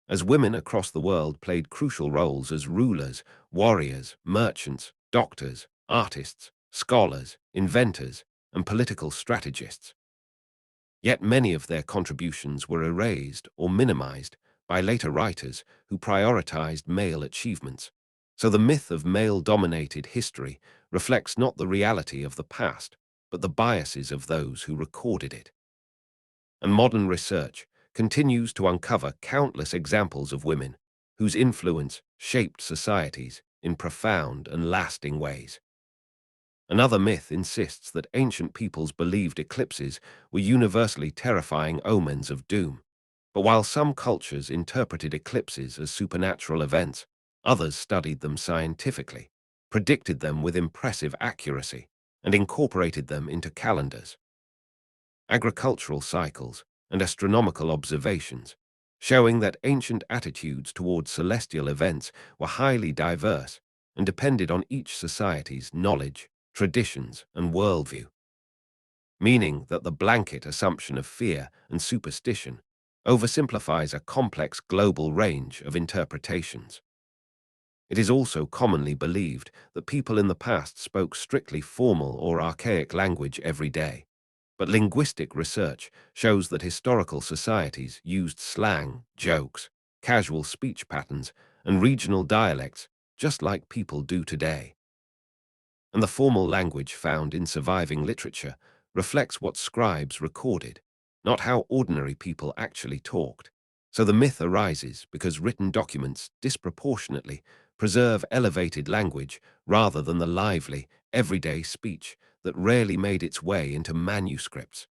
Speaker 1: as women across the world played crucial roles as rulers, warriors, merchants, doctors, artists, scholars, inventors, and political strategists. Yet many of their contributions were erased or minimized by later writers who prioritized male achievements. So the myth of male-dominated history reflects not the reality of the past, but the biases of those who recorded it. And modern research continues to uncover countless examples of women whose influence shaped societies in profound and lasting ways. Another myth insists that ancient peoples believed eclipses were universally terrifying omens of doom. But while some cultures interpreted eclipses as supernatural events, others studied them scientifically, predicted them with impressive accuracy, and incorporated them into calendars, agricultural cycles, and astronomical observations, showing that ancient attitudes towards celestial events were highly diverse and depended on each society's knowledge, traditions, and worldview, meaning that the blanket assumption of fear and superstition oversimplifies a complex global range of interpretations. It is also commonly believed that people in the past spoke strictly formal or archaic language every day. But linguistic research shows that historical societies used slang, jokes, casual speech patterns, and regional dialects just like people do today. And the formal language found in surviving literature reflects what scribes recorded, not how ordinary people actually talked. So the myth arises because written documents disproportionately preserve elevated language rather than the lively, everyday speech that rarely made its way into manuscripts.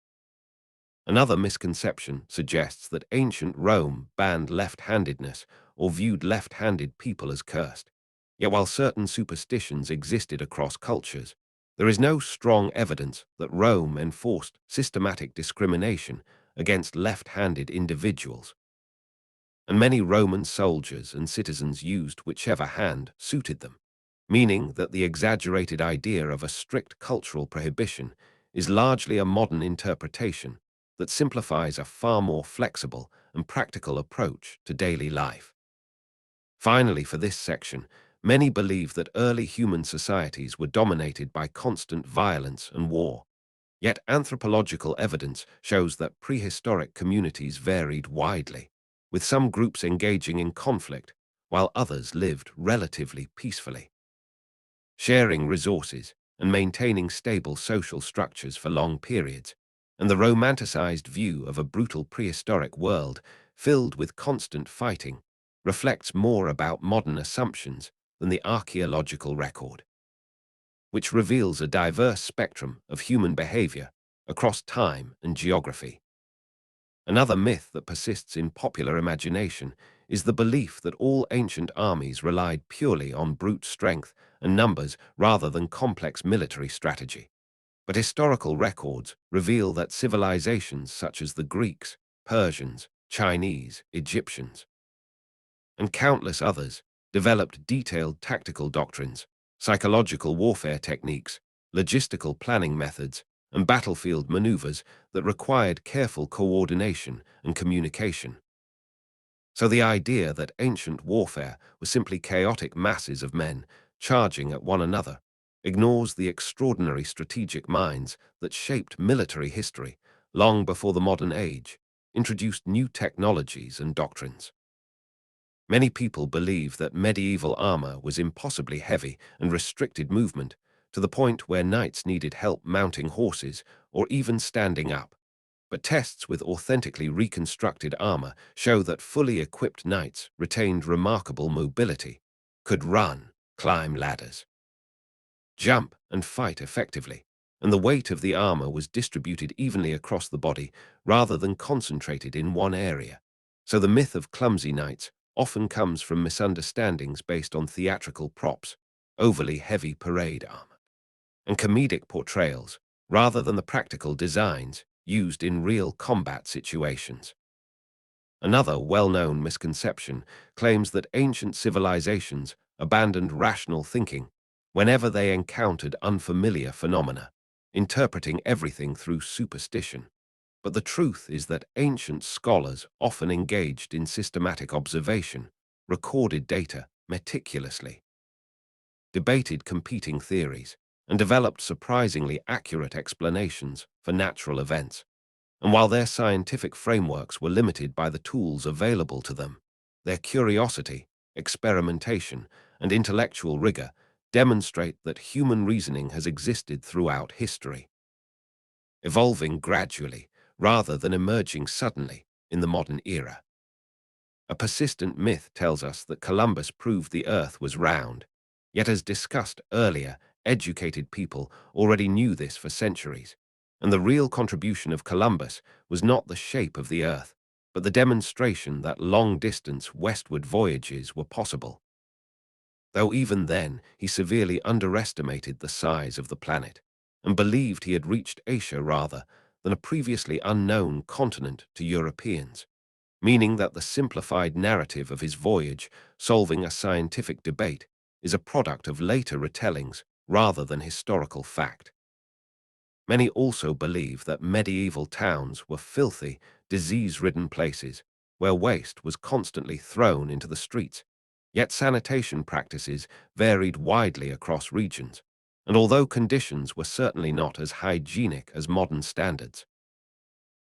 Speaker 1: Another misconception suggests that ancient Rome banned left-handedness or viewed left-handed people as cursed. Yet while certain superstitions existed across cultures, there is no strong evidence that Rome enforced systematic discrimination against left-handed individuals. And many Roman soldiers and citizens used whichever hand suited them, meaning that the exaggerated idea of a strict cultural prohibition is largely a modern interpretation that simplifies a far more flexible and practical approach to daily life. Finally, for this section, many believe that early human societies were dominated by constant violence and war. Yet anthropological evidence shows that prehistoric communities varied widely, with some groups engaging in conflict while others lived relatively peacefully, sharing resources and maintaining stable social structures for long periods. And the romanticized view of a brutal prehistoric world filled with constant fighting reflects more about modern assumptions than the archaeological record, which reveals a diverse spectrum of human behavior across time and geography. Another myth that persists in popular imagination is the belief that all ancient armies relied purely on brute strength and numbers rather than complex military strategy. But historical records reveal that civilizations such as the Greeks, Persians, Chinese, Egyptians, and countless others developed detailed tactical doctrines, psychological warfare techniques, logistical planning methods, and battlefield maneuvers that required careful coordination and communication. So the idea that ancient warfare was simply chaotic masses of men charging at one another ignores the extraordinary strategic minds that shaped military history long before the modern age, introduced new technologies and doctrines. Many people believe that medieval armor was impossibly heavy and restricted movement, to the point where knights needed help mounting horses or even standing up. But tests with authentically reconstructed armor show that fully equipped knights retained remarkable mobility, could run, climb ladders, jump, and fight effectively, and the weight of the armor was distributed evenly across the body rather than concentrated in one area. So the myth of clumsy knights often comes from misunderstandings based on theatrical props, overly heavy parade armor, and comedic portrayals, rather than the practical designs used in real combat situations. Another well-known misconception claims that ancient civilizations abandoned rational thinking whenever they encountered unfamiliar phenomena, interpreting everything through superstition. But the truth is that ancient scholars often engaged in systematic observation, recorded data meticulously, debated competing theories, and developed surprisingly accurate explanations for natural events. And while their scientific frameworks were limited by the tools available to them, their curiosity, experimentation, and intellectual rigor demonstrate that human reasoning has existed throughout history, evolving gradually rather than emerging suddenly in the modern era. A persistent myth tells us that Columbus proved the Earth was round, yet as discussed earlier, educated people already knew this for centuries, and the real contribution of Columbus was not the shape of the Earth, but the demonstration that long-distance westward voyages were possible. Though even then he severely underestimated the size of the planet, and believed he had reached Asia rather than a previously unknown continent to Europeans, meaning that the simplified narrative of his voyage, solving a scientific debate, is a product of later retellings rather than historical fact. Many also believe that medieval towns were filthy, disease-ridden places where waste was constantly thrown into the streets, yet sanitation practices varied widely across regions, and although conditions were certainly not as hygienic as modern standards,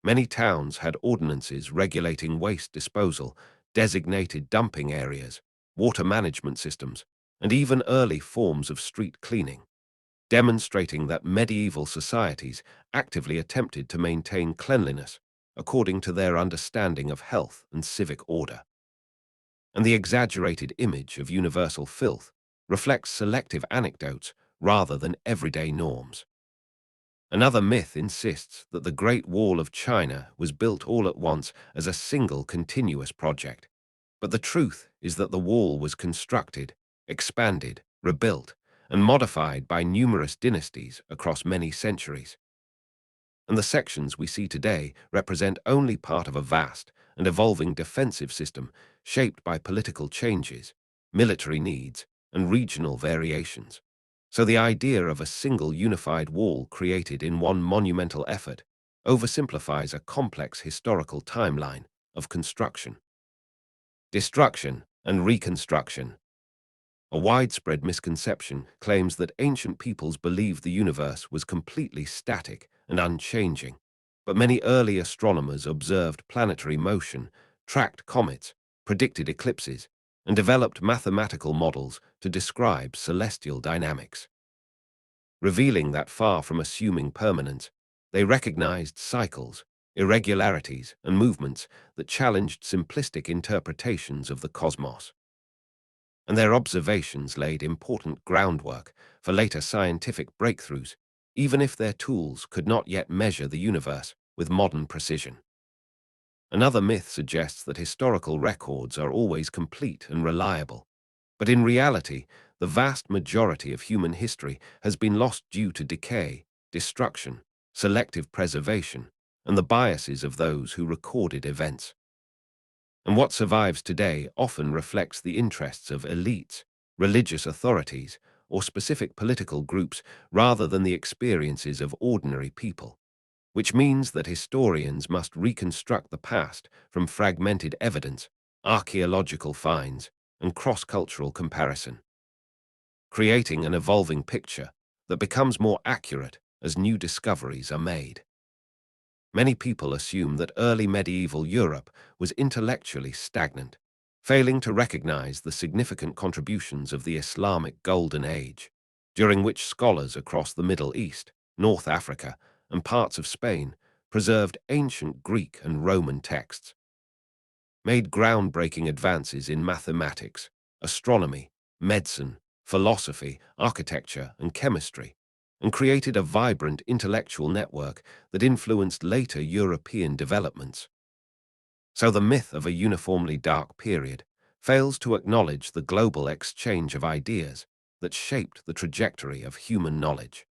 Speaker 1: many towns had ordinances regulating waste disposal, designated dumping areas, water management systems, and even early forms of street cleaning, demonstrating that medieval societies actively attempted to maintain cleanliness according to their understanding of health and civic order. And the exaggerated image of universal filth reflects selective anecdotes rather than everyday norms. Another myth insists that the Great Wall of China was built all at once as a single continuous project. But the truth is that the wall was constructed, expanded, rebuilt, and modified by numerous dynasties across many centuries. And the sections we see today represent only part of a vast and evolving defensive system shaped by political changes, military needs, and regional variations. So the idea of a single unified wall created in one monumental effort oversimplifies a complex historical timeline of construction, destruction, and reconstruction. A widespread misconception claims that ancient peoples believed the universe was completely static and unchanging, but many early astronomers observed planetary motion, tracked comets, predicted eclipses, and developed mathematical models to describe celestial dynamics, revealing that far from assuming permanence, they recognized cycles, irregularities, and movements that challenged simplistic interpretations of the cosmos. And their observations laid important groundwork for later scientific breakthroughs, even if their tools could not yet measure the universe with modern precision. Another myth suggests that historical records are always complete and reliable, but in reality, the vast majority of human history has been lost due to decay, destruction, selective preservation, and the biases of those who recorded events. And what survives today often reflects the interests of elites, religious authorities, or specific political groups rather than the experiences of ordinary people, which means that historians must reconstruct the past from fragmented evidence, archaeological finds, and cross-cultural comparison, creating an evolving picture that becomes more accurate as new discoveries are made. Many people assume that early medieval Europe was intellectually stagnant, failing to recognize the significant contributions of the Islamic Golden Age, during which scholars across the Middle East, North Africa, and parts of Spain preserved ancient Greek and Roman texts, made groundbreaking advances in mathematics, astronomy, medicine, philosophy, architecture, and chemistry, and created a vibrant intellectual network that influenced later European developments. So the myth of a uniformly dark period fails to acknowledge the global exchange of ideas that shaped the trajectory of human knowledge.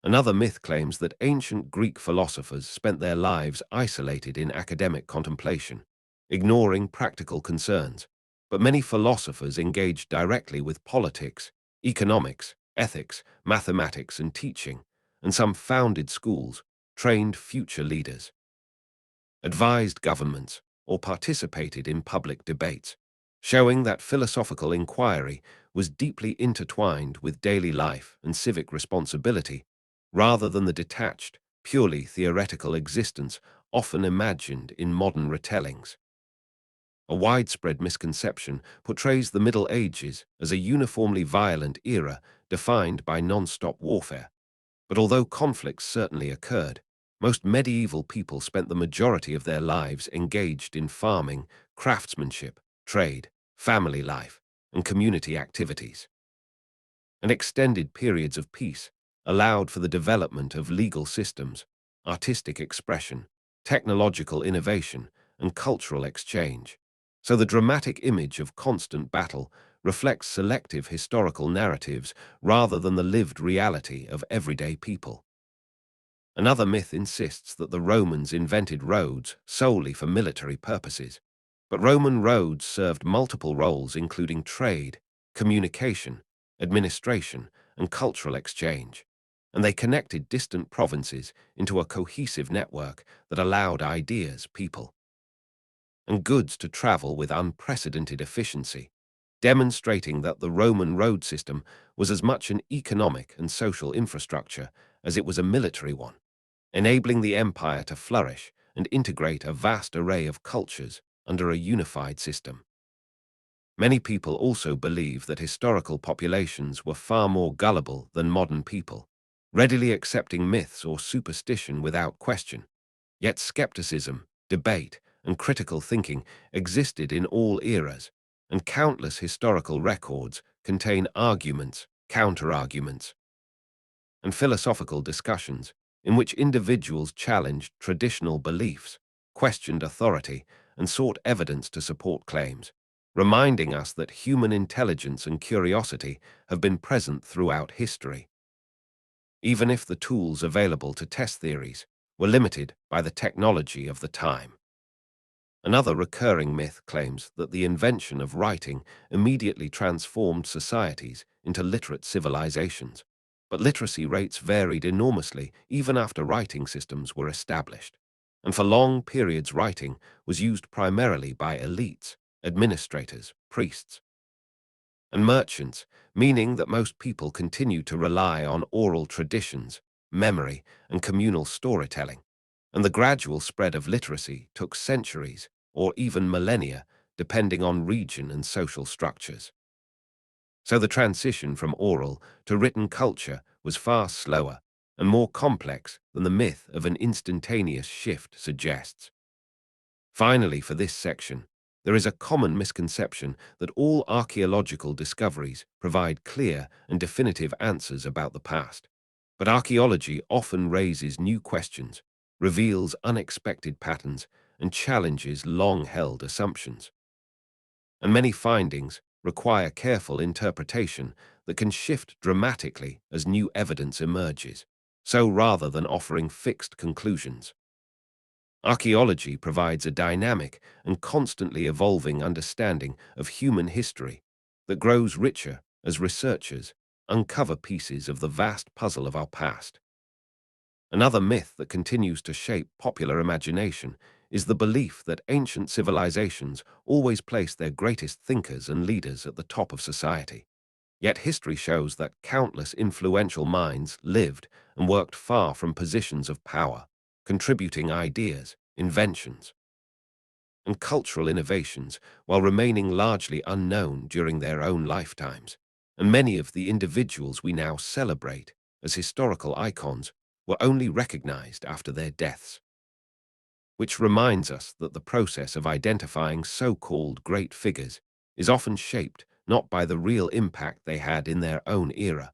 Speaker 1: Another myth claims that ancient Greek philosophers spent their lives isolated in academic contemplation, ignoring practical concerns, but many philosophers engaged directly with politics, economics, ethics, mathematics, and teaching, and some founded schools, trained future leaders, advised governments, or participated in public debates, showing that philosophical inquiry was deeply intertwined with daily life and civic responsibility, rather than the detached, purely theoretical existence often imagined in modern retellings. A widespread misconception portrays the Middle Ages as a uniformly violent era defined by non-stop warfare. But although conflicts certainly occurred, Most medieval people spent the majority of their lives engaged in farming, craftsmanship, trade, family life, and community activities. And extended periods of peace allowed for the development of legal systems, artistic expression, technological innovation, and cultural exchange. So the dramatic image of constant battle reflects selective historical narratives rather than the lived reality of everyday people. Another myth insists that the Romans invented roads solely for military purposes. But Roman roads served multiple roles, including trade, communication, administration, and cultural exchange. And they connected distant provinces into a cohesive network that allowed ideas, people, and goods to travel with unprecedented efficiency, demonstrating that the Roman road system was as much an economic and social infrastructure as it was a military one, enabling the empire to flourish and integrate a vast array of cultures under a unified system. Many people also believe that historical populations were far more gullible than modern people, readily accepting myths or superstition without question. Yet skepticism, debate, and critical thinking existed in all eras, and countless historical records contain arguments, counter-arguments, and philosophical discussions in which individuals challenged traditional beliefs, questioned authority, and sought evidence to support claims, reminding us that human intelligence and curiosity have been present throughout history, even if the tools available to test theories were limited by the technology of the time. Another recurring myth claims that the invention of writing immediately transformed societies into literate civilizations, but literacy rates varied enormously even after writing systems were established. And for long periods, writing was used primarily by elites, administrators, priests, and merchants, meaning that most people continued to rely on oral traditions, memory, and communal storytelling. And the gradual spread of literacy took centuries or even millennia, depending on region and social structures. So the transition from oral to written culture was far slower and more complex than the myth of an instantaneous shift suggests. Finally, for this section, there is a common misconception that all archaeological discoveries provide clear and definitive answers about the past. But archaeology often raises new questions, reveals unexpected patterns, and challenges long-held assumptions. And many findings require careful interpretation that can shift dramatically as new evidence emerges. So rather than offering fixed conclusions, archaeology provides a dynamic and constantly evolving understanding of human history that grows richer as researchers uncover pieces of the vast puzzle of our past. Another myth that continues to shape popular imagination is the belief that ancient civilizations always placed their greatest thinkers and leaders at the top of society. Yet history shows that countless influential minds lived and worked far from positions of power, contributing ideas, inventions, and cultural innovations while remaining largely unknown during their own lifetimes. And many of the individuals we now celebrate as historical icons were only recognized after their deaths, which reminds us that the process of identifying so-called great figures is often shaped not by the real impact they had in their own era,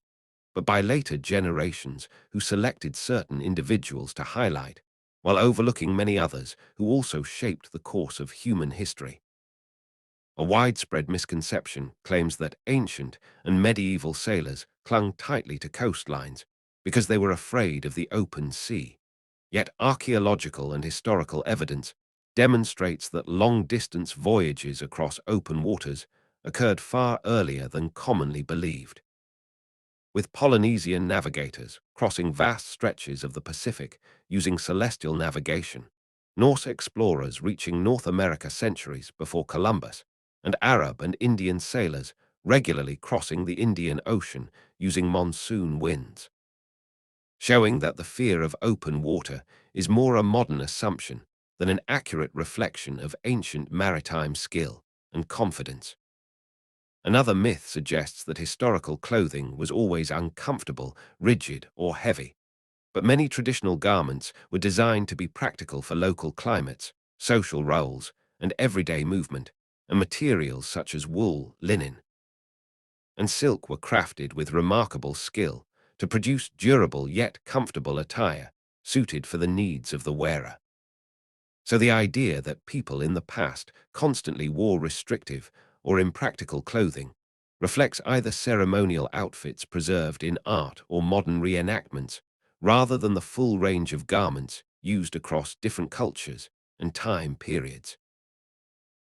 Speaker 1: but by later generations who selected certain individuals to highlight, while overlooking many others who also shaped the course of human history. A widespread misconception claims that ancient and medieval sailors clung tightly to coastlines because they were afraid of the open sea. Yet archaeological and historical evidence demonstrates that long-distance voyages across open waters occurred far earlier than commonly believed, with Polynesian navigators crossing vast stretches of the Pacific using celestial navigation, Norse explorers reaching North America centuries before Columbus, and Arab and Indian sailors regularly crossing the Indian Ocean using monsoon winds, showing that the fear of open water is more a modern assumption than an accurate reflection of ancient maritime skill and confidence. Another myth suggests that historical clothing was always uncomfortable, rigid, or heavy, But many traditional garments were designed to be practical for local climates, social roles, and everyday movement, and materials such as wool, linen, and silk were crafted with remarkable skill to produce durable yet comfortable attire suited for the needs of the wearer. So the idea that people in the past constantly wore restrictive or impractical clothing reflects either ceremonial outfits preserved in art or modern reenactments, rather than the full range of garments used across different cultures and time periods.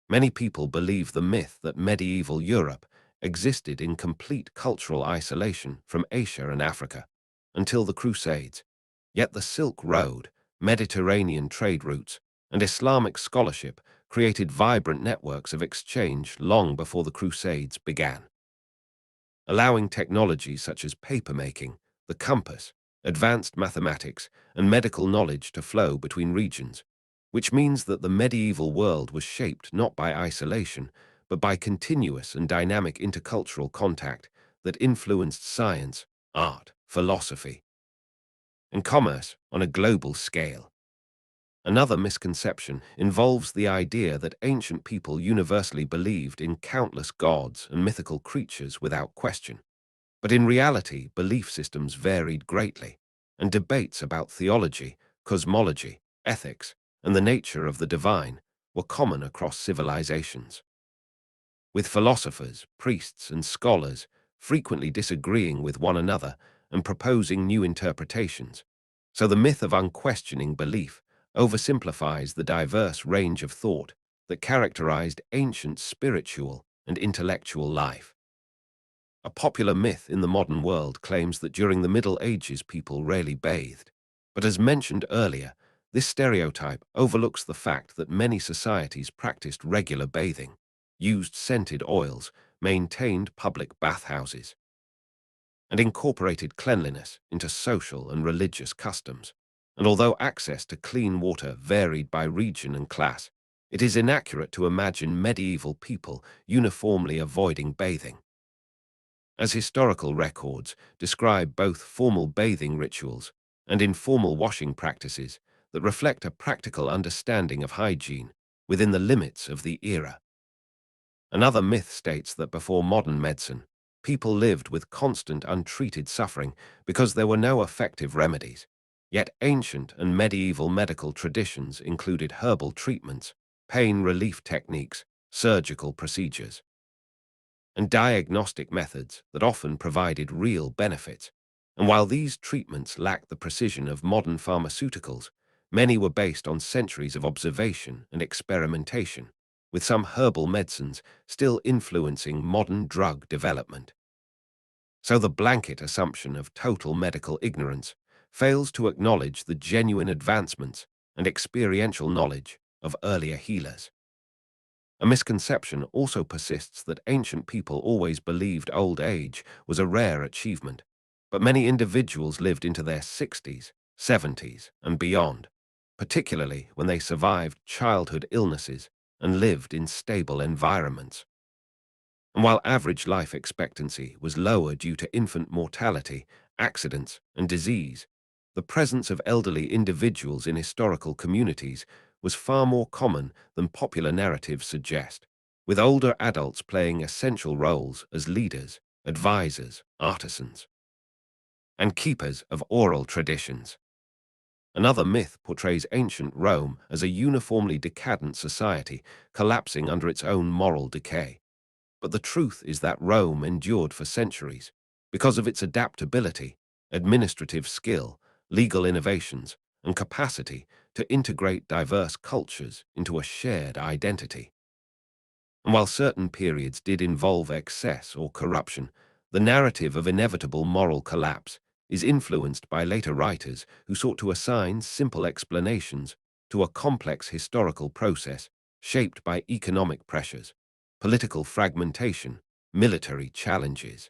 Speaker 1: Many people believe the myth that medieval Europe existed in complete cultural isolation from Asia and Africa until the Crusades, yet the Silk Road, Mediterranean trade routes, and Islamic scholarship created vibrant networks of exchange long before the Crusades began, allowing technologies such as papermaking, the compass, advanced mathematics, and medical knowledge to flow between regions, which means that the medieval world was shaped not by isolation, but by continuous and dynamic intercultural contact that influenced science, art, philosophy, and commerce on a global scale. Another misconception involves the idea that ancient people universally believed in countless gods and mythical creatures without question. But in reality, belief systems varied greatly, and debates about theology, cosmology, ethics, and the nature of the divine were common across civilizations, with philosophers, priests, and scholars frequently disagreeing with one another and proposing new interpretations. So the myth of unquestioning belief oversimplifies the diverse range of thought that characterized ancient spiritual and intellectual life. A popular myth in the modern world claims that during the Middle Ages people rarely bathed. But as mentioned earlier, this stereotype overlooks the fact that many societies practiced regular bathing, used scented oils, maintained public bathhouses, and incorporated cleanliness into social and religious customs. And although access to clean water varied by region and class, it is inaccurate to imagine medieval people uniformly avoiding bathing, as historical records describe both formal bathing rituals and informal washing practices that reflect a practical understanding of hygiene within the limits of the era. Another myth states that before modern medicine, people lived with constant untreated suffering because there were no effective remedies. Yet ancient and medieval medical traditions included herbal treatments, pain relief techniques, surgical procedures, and diagnostic methods that often provided real benefits. And while these treatments lacked the precision of modern pharmaceuticals, many were based on centuries of observation and experimentation, with some herbal medicines still influencing modern drug development. So the blanket assumption of total medical ignorance fails to acknowledge the genuine advancements and experiential knowledge of earlier healers. A misconception also persists that ancient people always believed old age was a rare achievement, but many individuals lived into their 60s, 70s, and beyond, particularly when they survived childhood illnesses and lived in stable environments. And while average life expectancy was lower due to infant mortality, accidents, and disease, the presence of elderly individuals in historical communities was far more common than popular narratives suggest, with older adults playing essential roles as leaders, advisors, artisans, and keepers of oral traditions. Another myth portrays ancient Rome as a uniformly decadent society collapsing under its own moral decay. But the truth is that Rome endured for centuries because of its adaptability, administrative skill, legal innovations, and capacity to integrate diverse cultures into a shared identity. And while certain periods did involve excess or corruption, the narrative of inevitable moral collapse is influenced by later writers who sought to assign simple explanations to a complex historical process shaped by economic pressures, political fragmentation, military challenges,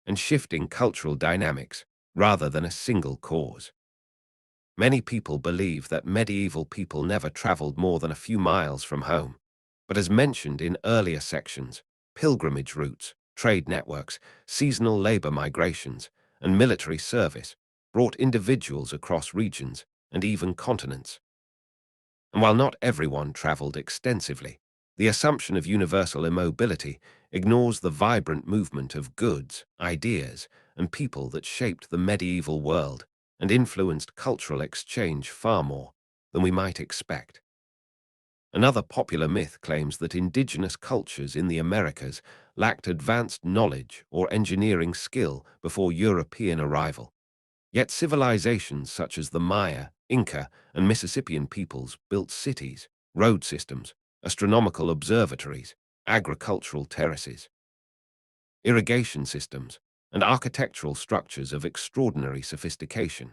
Speaker 1: and shifting cultural dynamics rather than a single cause. Many people believe that medieval people never traveled more than a few miles from home, but as mentioned in earlier sections, pilgrimage routes, trade networks, seasonal labor migrations, and military service brought individuals across regions and even continents. And while not everyone traveled extensively, the assumption of universal immobility ignores the vibrant movement of goods, ideas, and people that shaped the medieval world and influenced cultural exchange far more than we might expect. Another popular myth claims that indigenous cultures in the Americas lacked advanced knowledge or engineering skill before European arrival. Yet civilizations such as the Maya, Inca, and Mississippian peoples built cities, road systems, astronomical observatories, agricultural terraces, irrigation systems, and architectural structures of extraordinary sophistication,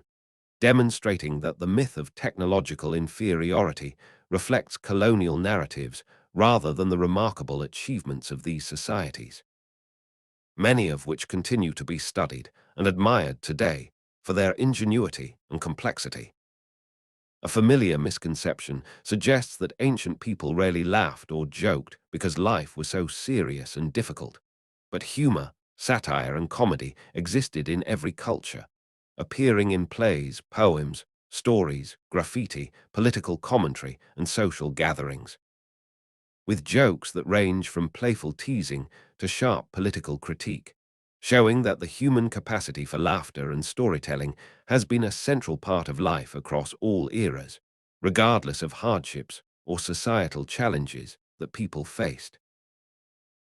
Speaker 1: demonstrating that the myth of technological inferiority reflects colonial narratives rather than the remarkable achievements of these societies, many of which continue to be studied and admired today for their ingenuity and complexity. A familiar misconception suggests that ancient people rarely laughed or joked because life was so serious and difficult. But humor, satire, and comedy existed in every culture, appearing in plays, poems, stories, graffiti, political commentary, and social gatherings, with jokes that range from playful teasing to sharp political critique, showing that the human capacity for laughter and storytelling has been a central part of life across all eras, regardless of hardships or societal challenges that people faced.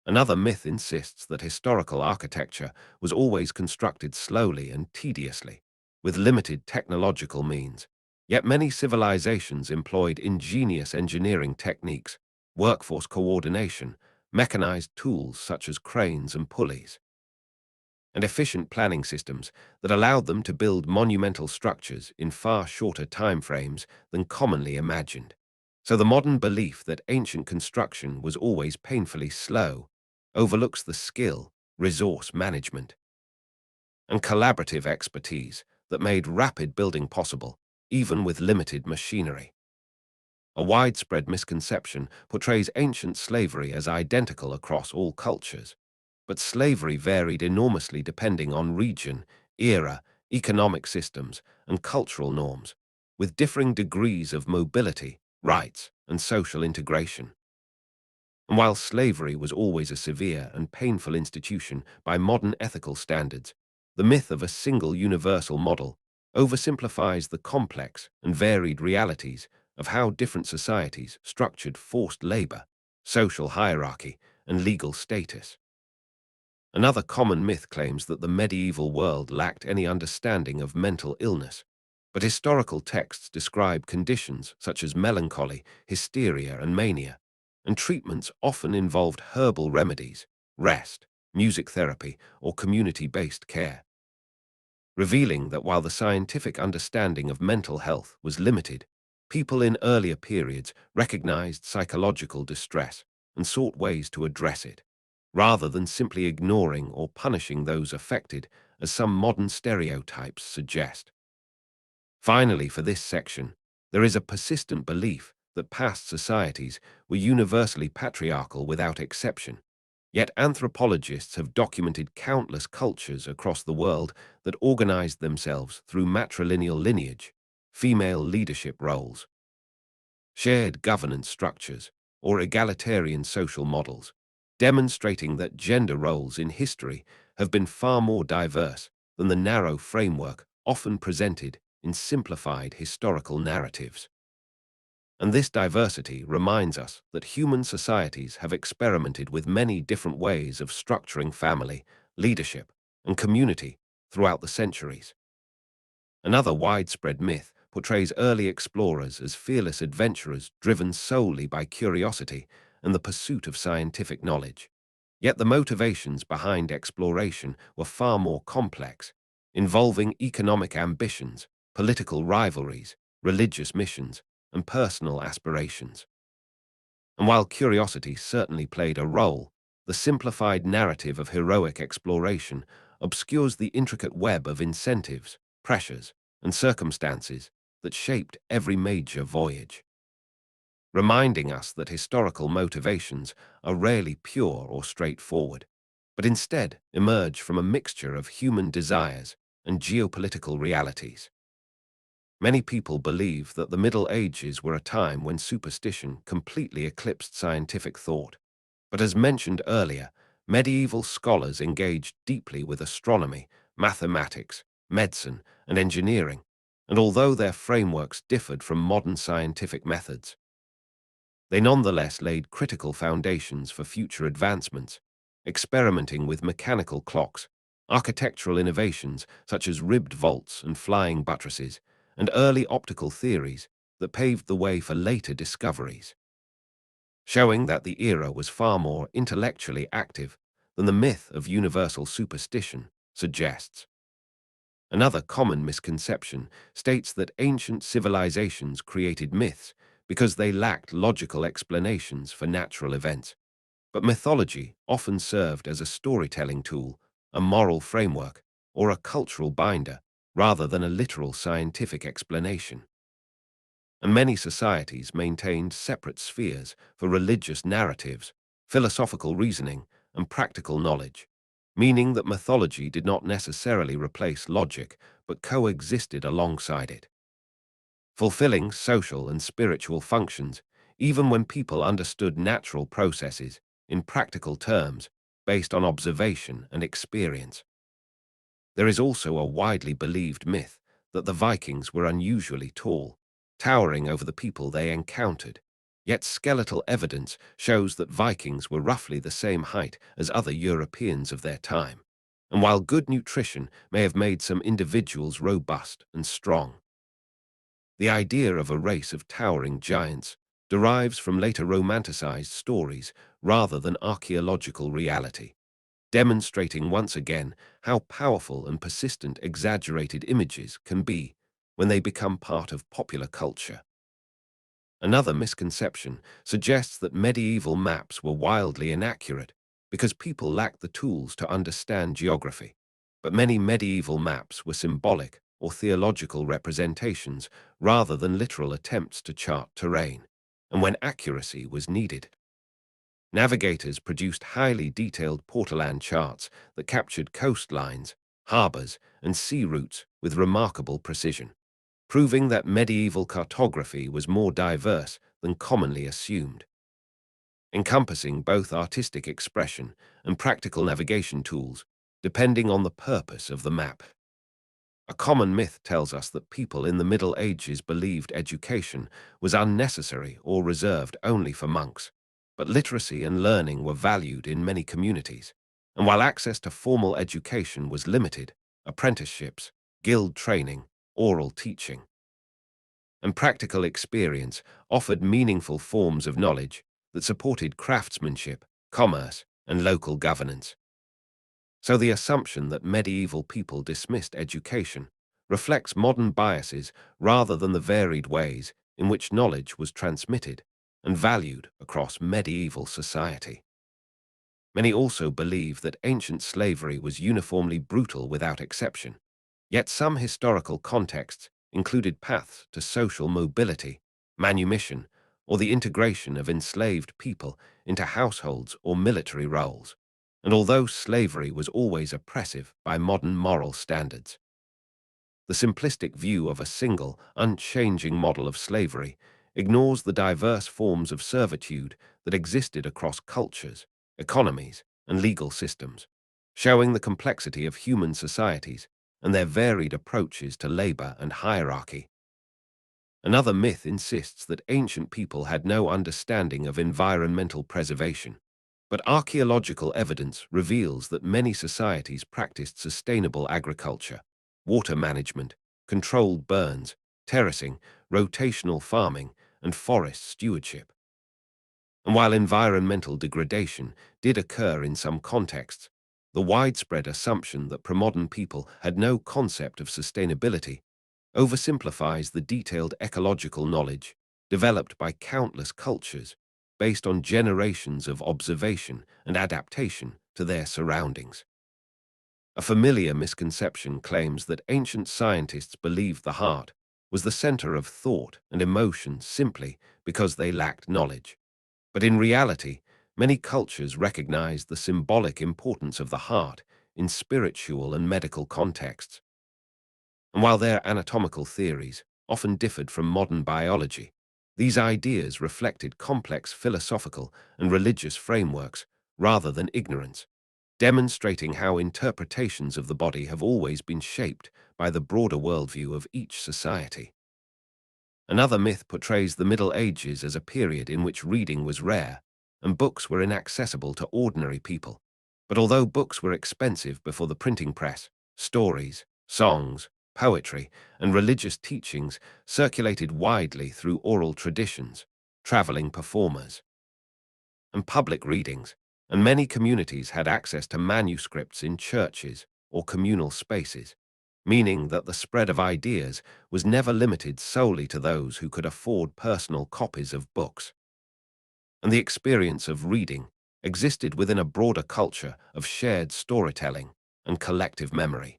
Speaker 1: Another myth insists that historical architecture was always constructed slowly and tediously, with limited technological means. Yet many civilizations employed ingenious engineering techniques, workforce coordination, mechanized tools such as cranes and pulleys, and efficient planning systems that allowed them to build monumental structures in far shorter timeframes than commonly imagined. So the modern belief that ancient construction was always painfully slow overlooks the skill, resource management, and collaborative expertise that made rapid building possible, even with limited machinery. A widespread misconception portrays ancient slavery as identical across all cultures, but slavery varied enormously depending on region, era, economic systems, and cultural norms, with differing degrees of mobility, rights, and social integration. And while slavery was always a severe and painful institution by modern ethical standards, the myth of a single universal model oversimplifies the complex and varied realities of how different societies structured forced labor, social hierarchy, and legal status. Another common myth claims that the medieval world lacked any understanding of mental illness, but historical texts describe conditions such as melancholy, hysteria, and mania, and treatments often involved herbal remedies, rest, music therapy, or community-based care, revealing that while the scientific understanding of mental health was limited, people in earlier periods recognized psychological distress and sought ways to address it, rather than simply ignoring or punishing those affected, as some modern stereotypes suggest. Finally, for this section, there is a persistent belief that past societies were universally patriarchal without exception. Yet anthropologists have documented countless cultures across the world that organized themselves through matrilineal lineage, female leadership roles, shared governance structures, or egalitarian social models, demonstrating that gender roles in history have been far more diverse than the narrow framework often presented in simplified historical narratives. And this diversity reminds us that human societies have experimented with many different ways of structuring family, leadership, and community throughout the centuries. Another widespread myth portrays early explorers as fearless adventurers driven solely by curiosity and the pursuit of scientific knowledge. Yet the motivations behind exploration were far more complex, involving economic ambitions, political rivalries, religious missions, and personal aspirations. And while curiosity certainly played a role, the simplified narrative of heroic exploration obscures the intricate web of incentives, pressures, and circumstances that shaped every major voyage, reminding us that historical motivations are rarely pure or straightforward, but instead emerge from a mixture of human desires, and geopolitical realities. Many people believe that the Middle Ages were a time when superstition completely eclipsed scientific thought. But as mentioned earlier, medieval scholars engaged deeply with astronomy, mathematics, medicine, and engineering, and although their frameworks differed from modern scientific methods, they nonetheless laid critical foundations for future advancements, experimenting with mechanical clocks, architectural innovations such as ribbed vaults and flying buttresses, and early optical theories that paved the way for later discoveries, showing that the era was far more intellectually active than the myth of universal superstition suggests. Another common misconception states that ancient civilizations created myths because they lacked logical explanations for natural events. But mythology often served as a storytelling tool, a moral framework, or a cultural binder, rather than a literal scientific explanation. And many societies maintained separate spheres for religious narratives, philosophical reasoning, and practical knowledge, meaning that mythology did not necessarily replace logic, but coexisted alongside it, fulfilling social and spiritual functions, even when people understood natural processes in practical terms based on observation and experience. There is also a widely believed myth that the Vikings were unusually tall, towering over the people they encountered. Yet skeletal evidence shows that Vikings were roughly the same height as other Europeans of their time. And while good nutrition may have made some individuals robust and strong, the idea of a race of towering giants derives from later romanticized stories rather than archaeological reality, demonstrating once again how powerful and persistent exaggerated images can be when they become part of popular culture. Another misconception suggests that medieval maps were wildly inaccurate because people lacked the tools to understand geography. But many medieval maps were symbolic or theological representations rather than literal attempts to chart terrain. And when accuracy was needed, navigators produced highly detailed portolan charts that captured coastlines, harbors, and sea routes with remarkable precision, proving that medieval cartography was more diverse than commonly assumed, encompassing both artistic expression and practical navigation tools, depending on the purpose of the map. A common myth tells us that people in the Middle Ages believed education was unnecessary or reserved only for monks, but literacy and learning were valued in many communities. And while access to formal education was limited, apprenticeships, guild training, oral teaching, and practical experience offered meaningful forms of knowledge that supported craftsmanship, commerce, and local governance. So the assumption that medieval people dismissed education reflects modern biases rather than the varied ways in which knowledge was transmitted and valued across medieval society. Many also believe that ancient slavery was uniformly brutal without exception, yet some historical contexts included paths to social mobility, manumission, or the integration of enslaved people into households or military roles. And although slavery was always oppressive by modern moral standards, the simplistic view of a single, unchanging model of slavery ignores the diverse forms of servitude that existed across cultures, economies, and legal systems, showing the complexity of human societies and their varied approaches to labor and hierarchy. Another myth insists that ancient people had no understanding of environmental preservation, but archaeological evidence reveals that many societies practiced sustainable agriculture, water management, controlled burns, terracing, rotational farming, and forest stewardship. And while environmental degradation did occur in some contexts, the widespread assumption that pre-modern people had no concept of sustainability oversimplifies the detailed ecological knowledge developed by countless cultures based on generations of observation and adaptation to their surroundings. A familiar misconception claims that ancient scientists believed the heart was the center of thought and emotion simply because they lacked knowledge. But in reality, many cultures recognized the symbolic importance of the heart in spiritual and medical contexts, And while their anatomical theories often differed from modern biology, these ideas reflected complex philosophical and religious frameworks rather than ignorance, demonstrating how interpretations of the body have always been shaped by the broader worldview of each society. Another myth portrays the Middle Ages as a period in which reading was rare and books were inaccessible to ordinary people. But although books were expensive before the printing press, stories, songs, poetry, and religious teachings circulated widely through oral traditions, traveling performers, and public readings, and many communities had access to manuscripts in churches or communal spaces, meaning that the spread of ideas was never limited solely to those who could afford personal copies of books. And the experience of reading existed within a broader culture of shared storytelling and collective memory.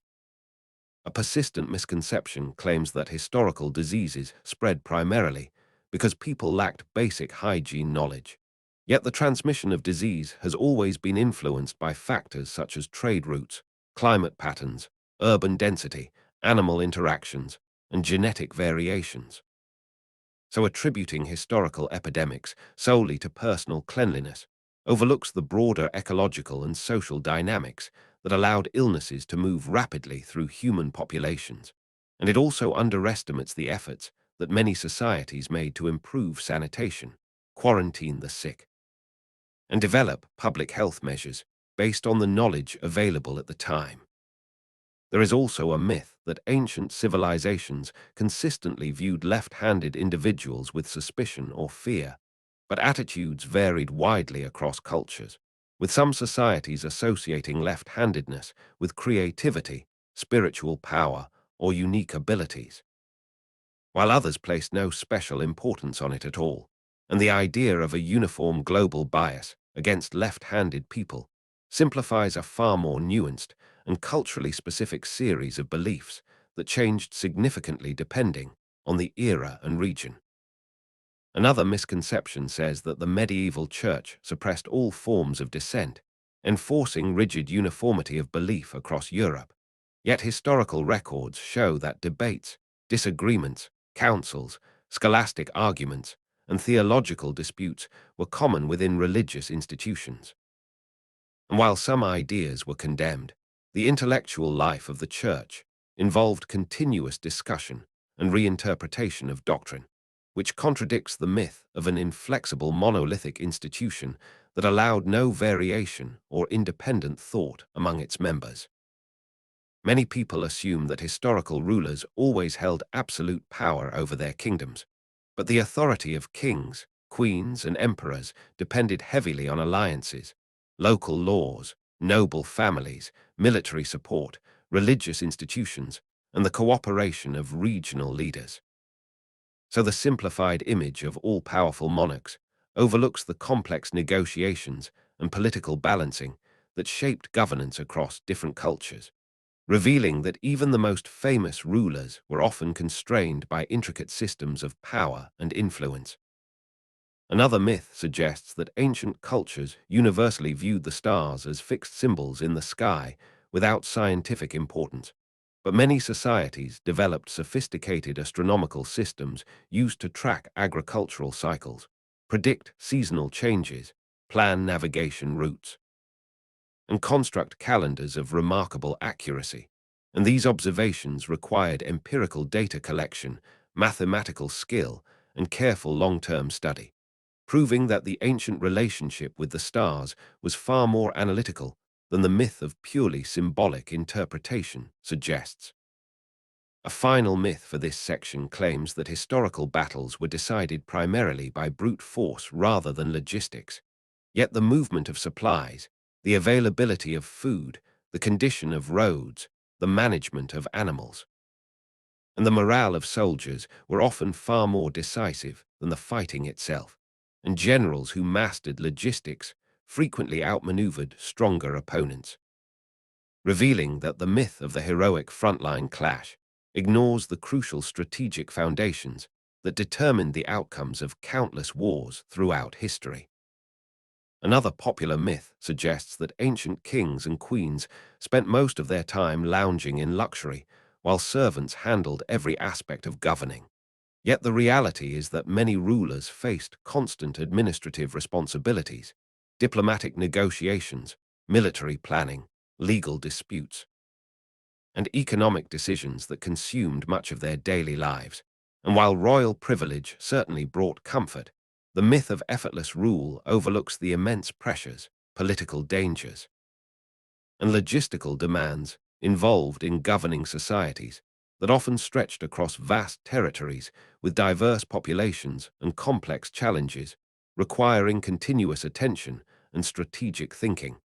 Speaker 1: A persistent misconception claims that historical diseases spread primarily because people lacked basic hygiene knowledge. Yet the transmission of disease has always been influenced by factors such as trade routes, climate patterns, urban density, animal interactions, and genetic variations. So attributing historical epidemics solely to personal cleanliness overlooks the broader ecological and social dynamics that allowed illnesses to move rapidly through human populations. And it also underestimates the efforts that many societies made to improve sanitation, quarantine the sick, and develop public health measures based on the knowledge available at the time. There is also a myth that ancient civilizations consistently viewed left-handed individuals with suspicion or fear, but attitudes varied widely across cultures, with some societies associating left-handedness with creativity, spiritual power, or unique abilities, while others placed no special importance on it at all. And the idea of a uniform global bias against left-handed people simplifies a far more nuanced and culturally specific series of beliefs that changed significantly depending on the era and region. Another misconception says that the medieval church suppressed all forms of dissent, enforcing rigid uniformity of belief across Europe. Yet historical records show that debates, disagreements, councils, scholastic arguments, and theological disputes were common within religious institutions. And while some ideas were condemned, the intellectual life of the church involved continuous discussion and reinterpretation of doctrine, which contradicts the myth of an inflexible monolithic institution that allowed no variation or independent thought among its members. Many people assume that historical rulers always held absolute power over their kingdoms, but the authority of kings, queens, and emperors depended heavily on alliances, local laws, noble families, military support, religious institutions, and the cooperation of regional leaders. So the simplified image of all-powerful monarchs overlooks the complex negotiations and political balancing that shaped governance across different cultures, revealing that even the most famous rulers were often constrained by intricate systems of power and influence. Another myth suggests that ancient cultures universally viewed the stars as fixed symbols in the sky without scientific importance, but many societies developed sophisticated astronomical systems used to track agricultural cycles, predict seasonal changes, plan navigation routes, and construct calendars of remarkable accuracy. And these observations required empirical data collection, mathematical skill, and careful long-term study, proving that the ancient relationship with the stars was far more analytical than the myth of purely symbolic interpretation suggests. A final myth for this section claims that historical battles were decided primarily by brute force rather than logistics. Yet the movement of supplies, the availability of food, the condition of roads, the management of animals, and the morale of soldiers were often far more decisive than the fighting itself, and generals who mastered logistics frequently outmaneuvered stronger opponents, revealing that the myth of the heroic frontline clash ignores the crucial strategic foundations that determined the outcomes of countless wars throughout history. Another popular myth suggests that ancient kings and queens spent most of their time lounging in luxury, while servants handled every aspect of governing. Yet the reality is that many rulers faced constant administrative responsibilities, diplomatic negotiations, military planning, legal disputes, and economic decisions that consumed much of their daily lives. And while royal privilege certainly brought comfort, the myth of effortless rule overlooks the immense pressures, political dangers, and logistical demands involved in governing societies that often stretched across vast territories with diverse populations and complex challenges, requiring continuous attention and strategic thinking.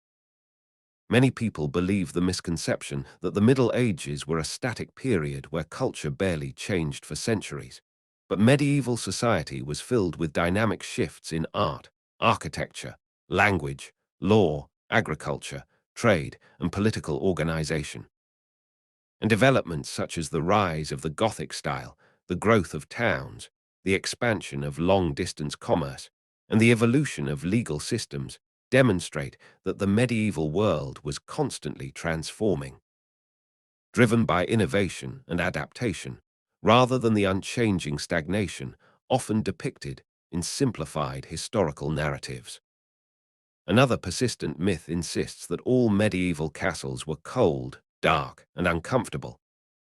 Speaker 1: Many people believe the misconception that the Middle Ages were a static period where culture barely changed for centuries. But medieval society was filled with dynamic shifts in art, architecture, language, law, agriculture, trade, and political organization. And developments such as the rise of the Gothic style, the growth of towns, the expansion of long-distance commerce, and the evolution of legal systems demonstrate that the medieval world was constantly transforming, driven by innovation and adaptation, rather than the unchanging stagnation often depicted in simplified historical narratives. Another persistent myth insists that all medieval castles were cold, dark, and uncomfortable.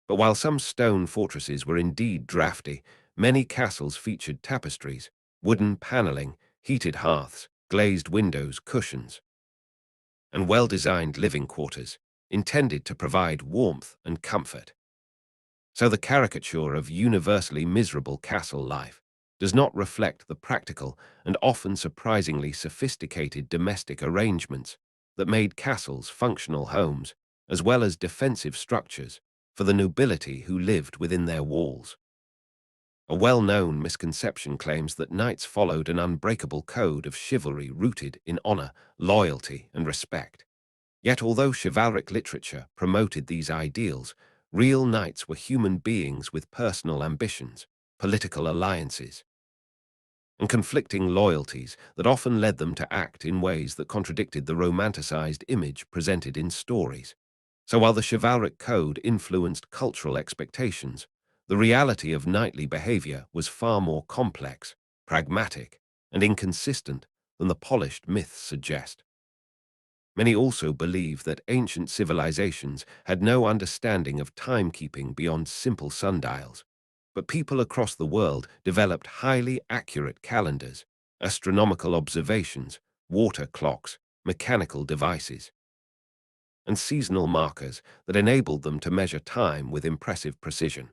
Speaker 1: But while some stone fortresses were indeed drafty, many castles featured tapestries, wooden paneling, heated hearths, glazed windows, cushions, and well-designed living quarters, intended to provide warmth and comfort. So the caricature of universally miserable castle life does not reflect the practical and often surprisingly sophisticated domestic arrangements that made castles functional homes, as well as defensive structures for the nobility who lived within their walls. A well-known misconception claims that knights followed an unbreakable code of chivalry rooted in honor, loyalty, and respect. Yet although chivalric literature promoted these ideals, real knights were human beings with personal ambitions, political alliances, and conflicting loyalties that often led them to act in ways that contradicted the romanticized image presented in stories. So while the chivalric code influenced cultural expectations, the reality of knightly behavior was far more complex, pragmatic, and inconsistent than the polished myths suggest. Many also believe that ancient civilizations had no understanding of timekeeping beyond simple sundials, but people across the world developed highly accurate calendars, astronomical observations, water clocks, mechanical devices, and seasonal markers that enabled them to measure time with impressive precision.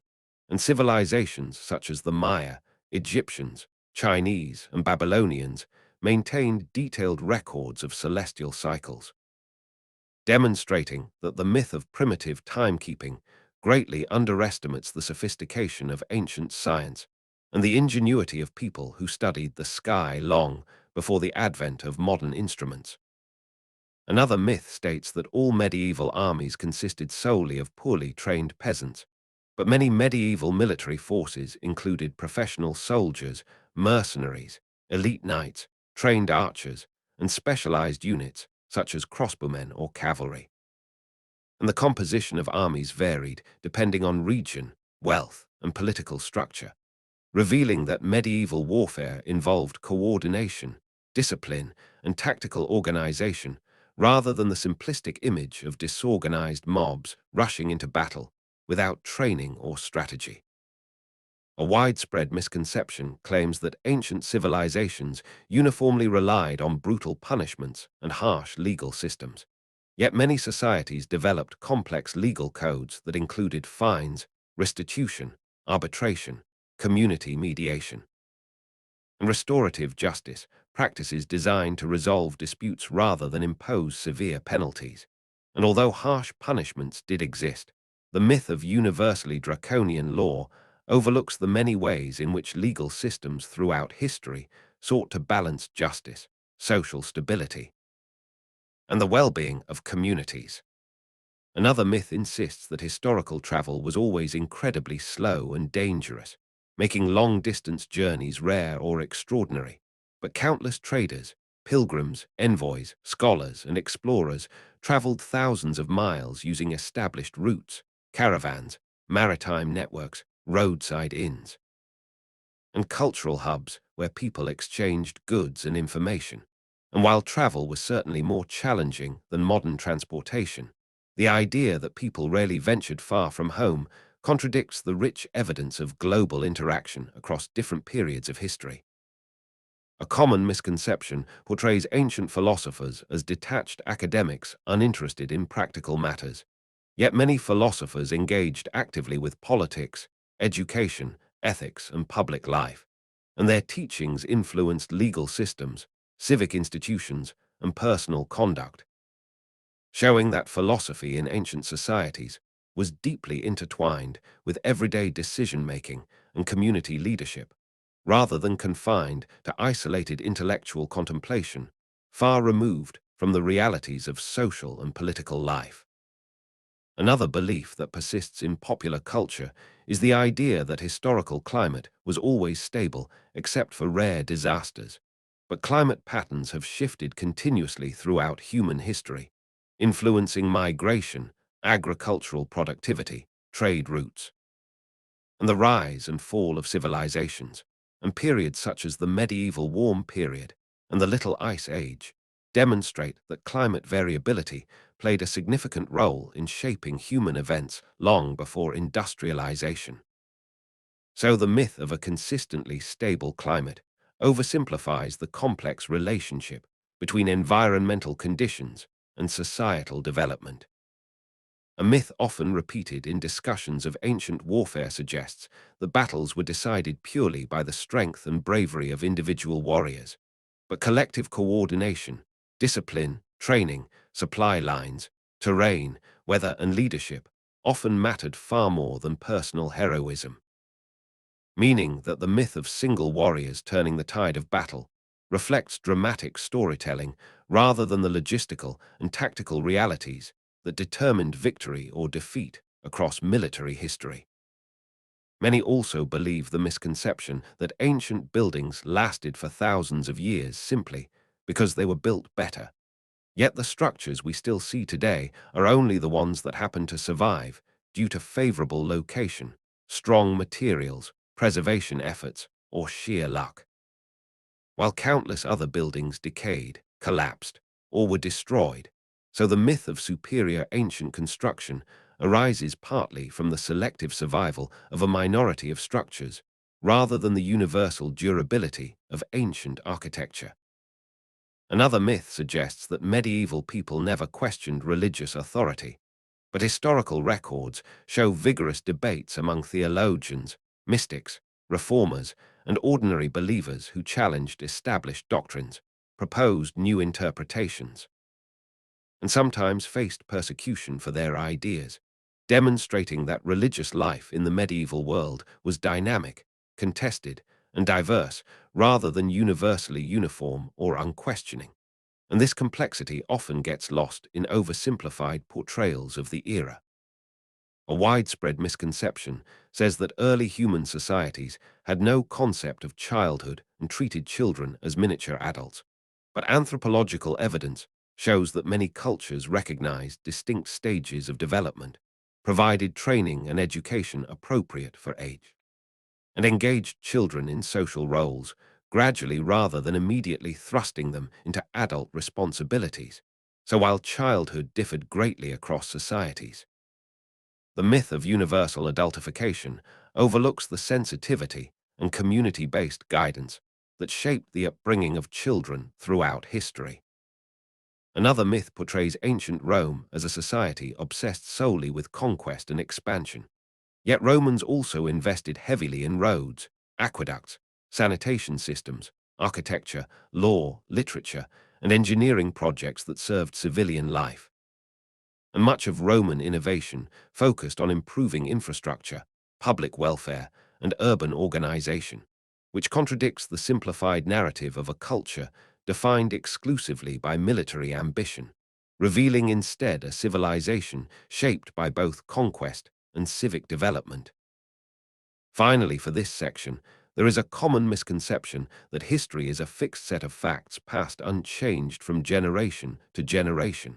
Speaker 1: And civilizations such as the Maya, Egyptians, Chinese, and Babylonians maintained detailed records of celestial cycles, demonstrating that the myth of primitive timekeeping greatly underestimates the sophistication of ancient science and the ingenuity of people who studied the sky long before the advent of modern instruments. Another myth states that all medieval armies consisted solely of poorly trained peasants, but many medieval military forces included professional soldiers, mercenaries, elite knights, trained archers, and specialized units such as crossbowmen or cavalry. And the composition of armies varied depending on region, wealth, and political structure, revealing that medieval warfare involved coordination, discipline, and tactical organization, rather than the simplistic image of disorganized mobs rushing into battle without training or strategy. A widespread misconception claims that ancient civilizations uniformly relied on brutal punishments and harsh legal systems. Yet many societies developed complex legal codes that included fines, restitution, arbitration, community mediation, and restorative justice, practices designed to resolve disputes rather than impose severe penalties. And although harsh punishments did exist, the myth of universally draconian law overlooks the many ways in which legal systems throughout history sought to balance justice, social stability, and the well-being of communities. Another myth insists that historical travel was always incredibly slow and dangerous, making long-distance journeys rare or extraordinary. But countless traders, pilgrims, envoys, scholars, and explorers traveled thousands of miles using established routes, caravans, maritime networks, roadside inns, and cultural hubs where people exchanged goods and information. And while travel was certainly more challenging than modern transportation, the idea that people rarely ventured far from home contradicts the rich evidence of global interaction across different periods of history. A common misconception portrays ancient philosophers as detached academics uninterested in practical matters. Yet many philosophers engaged actively with politics, education, ethics, and public life, and their teachings influenced legal systems, civic institutions, and personal conduct, showing that philosophy in ancient societies was deeply intertwined with everyday decision-making and community leadership, rather than confined to isolated intellectual contemplation, far removed from the realities of social and political life. Another belief that persists in popular culture is the idea that historical climate was always stable except for rare disasters. But climate patterns have shifted continuously throughout human history, influencing migration, agricultural productivity, trade routes, and the rise and fall of civilizations. And periods such as the medieval warm period and the Little Ice Age demonstrate that climate variability played a significant role in shaping human events long before industrialization. So the myth of a consistently stable climate oversimplifies the complex relationship between environmental conditions and societal development. A myth often repeated in discussions of ancient warfare suggests that battles were decided purely by the strength and bravery of individual warriors, but collective coordination, discipline, training, supply lines, terrain, weather, and leadership often mattered far more than personal heroism, meaning that the myth of single warriors turning the tide of battle reflects dramatic storytelling rather than the logistical and tactical realities that determined victory or defeat across military history. Many also believe the misconception that ancient buildings lasted for thousands of years simply because they were built better. Yet the structures we still see today are only the ones that happen to survive due to favorable location, strong materials, preservation efforts, or sheer luck. While countless other buildings decayed, collapsed, or were destroyed. So the myth of superior ancient construction arises partly from the selective survival of a minority of structures, rather than the universal durability of ancient architecture. Another myth suggests that medieval people never questioned religious authority, but historical records show vigorous debates among theologians, mystics, reformers, and ordinary believers who challenged established doctrines, proposed new interpretations, and sometimes faced persecution for their ideas, demonstrating that religious life in the medieval world was dynamic, contested, and diverse rather than universally uniform or unquestioning. And this complexity often gets lost in oversimplified portrayals of the era. A widespread misconception says that early human societies had no concept of childhood and treated children as miniature adults. But anthropological evidence shows that many cultures recognized distinct stages of development, provided training and education appropriate for age, and engaged children in social roles gradually rather than immediately thrusting them into adult responsibilities. So while childhood differed greatly across societies, the myth of universal adultification overlooks the sensitivity and community-based guidance that shaped the upbringing of children throughout history. Another myth portrays ancient Rome as a society obsessed solely with conquest and expansion. Yet Romans also invested heavily in roads, aqueducts, sanitation systems, architecture, law, literature, and engineering projects that served civilian life. And much of Roman innovation focused on improving infrastructure, public welfare, and urban organization, which contradicts the simplified narrative of a culture defined exclusively by military ambition, revealing instead a civilization shaped by both conquest and civic development. Finally, for this section, there is a common misconception that history is a fixed set of facts passed unchanged from generation to generation.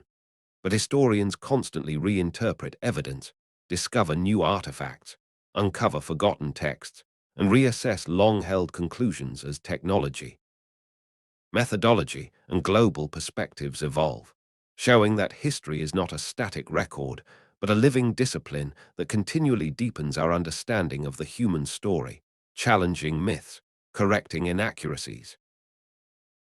Speaker 1: But historians constantly reinterpret evidence, discover new artifacts, uncover forgotten texts, and reassess long-held conclusions as technology, methodology, and global perspectives evolve, showing that history is not a static record, but a living discipline that continually deepens our understanding of the human story, challenging myths, correcting inaccuracies,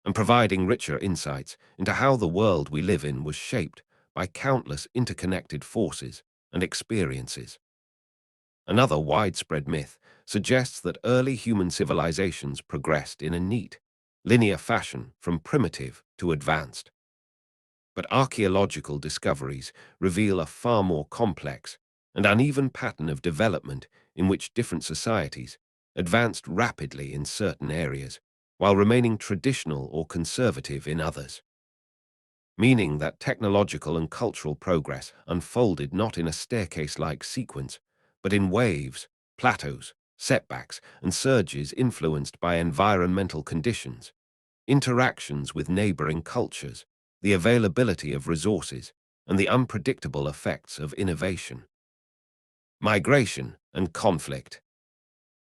Speaker 1: and providing richer insights into how the world we live in was shaped by countless interconnected forces and experiences. Another widespread myth suggests that early human civilizations progressed in a neat, linear fashion from primitive to advanced. But archaeological discoveries reveal a far more complex and uneven pattern of development in which different societies advanced rapidly in certain areas while remaining traditional or conservative in others, meaning that technological and cultural progress unfolded not in a staircase-like sequence, but in waves, plateaus, setbacks, and surges influenced by environmental conditions, interactions with neighboring cultures, the availability of resources, and the unpredictable effects of innovation. Migration and conflict.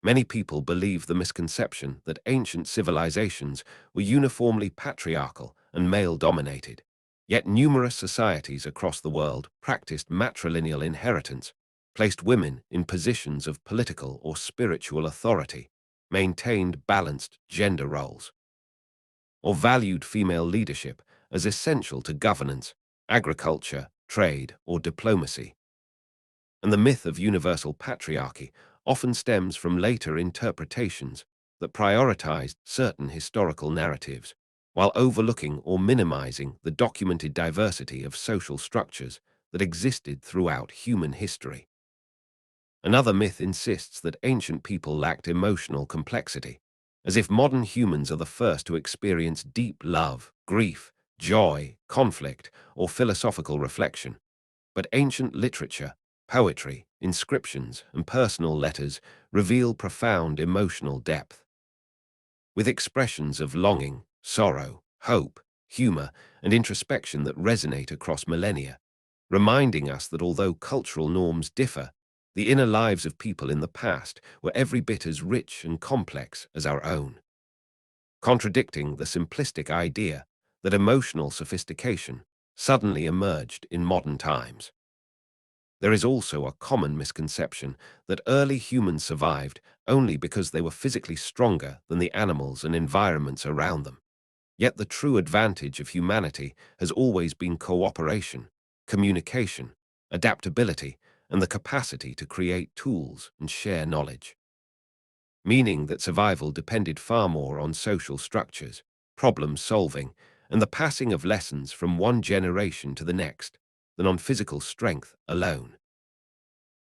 Speaker 1: Many people believe the misconception that ancient civilizations were uniformly patriarchal and male-dominated. Yet numerous societies across the world practiced matrilineal inheritance, placed women in positions of political or spiritual authority, maintained balanced gender roles, or valued female leadership as essential to governance, agriculture, trade, or diplomacy. And the myth of universal patriarchy often stems from later interpretations that prioritized certain historical narratives, while overlooking or minimizing the documented diversity of social structures that existed throughout human history. Another myth insists that ancient people lacked emotional complexity, as if modern humans are the first to experience deep love, grief, joy, conflict, or philosophical reflection. But ancient literature, poetry, inscriptions, and personal letters reveal profound emotional depth, with expressions of longing, sorrow, hope, humor, and introspection that resonate across millennia, reminding us that although cultural norms differ, the inner lives of people in the past were every bit as rich and complex as our own, contradicting the simplistic idea that emotional sophistication suddenly emerged in modern times. There is also a common misconception that early humans survived only because they were physically stronger than the animals and environments around them. Yet the true advantage of humanity has always been cooperation, communication, adaptability, and the capacity to create tools and share knowledge, meaning that survival depended far more on social structures, problem solving, and the passing of lessons from one generation to the next than on physical strength alone.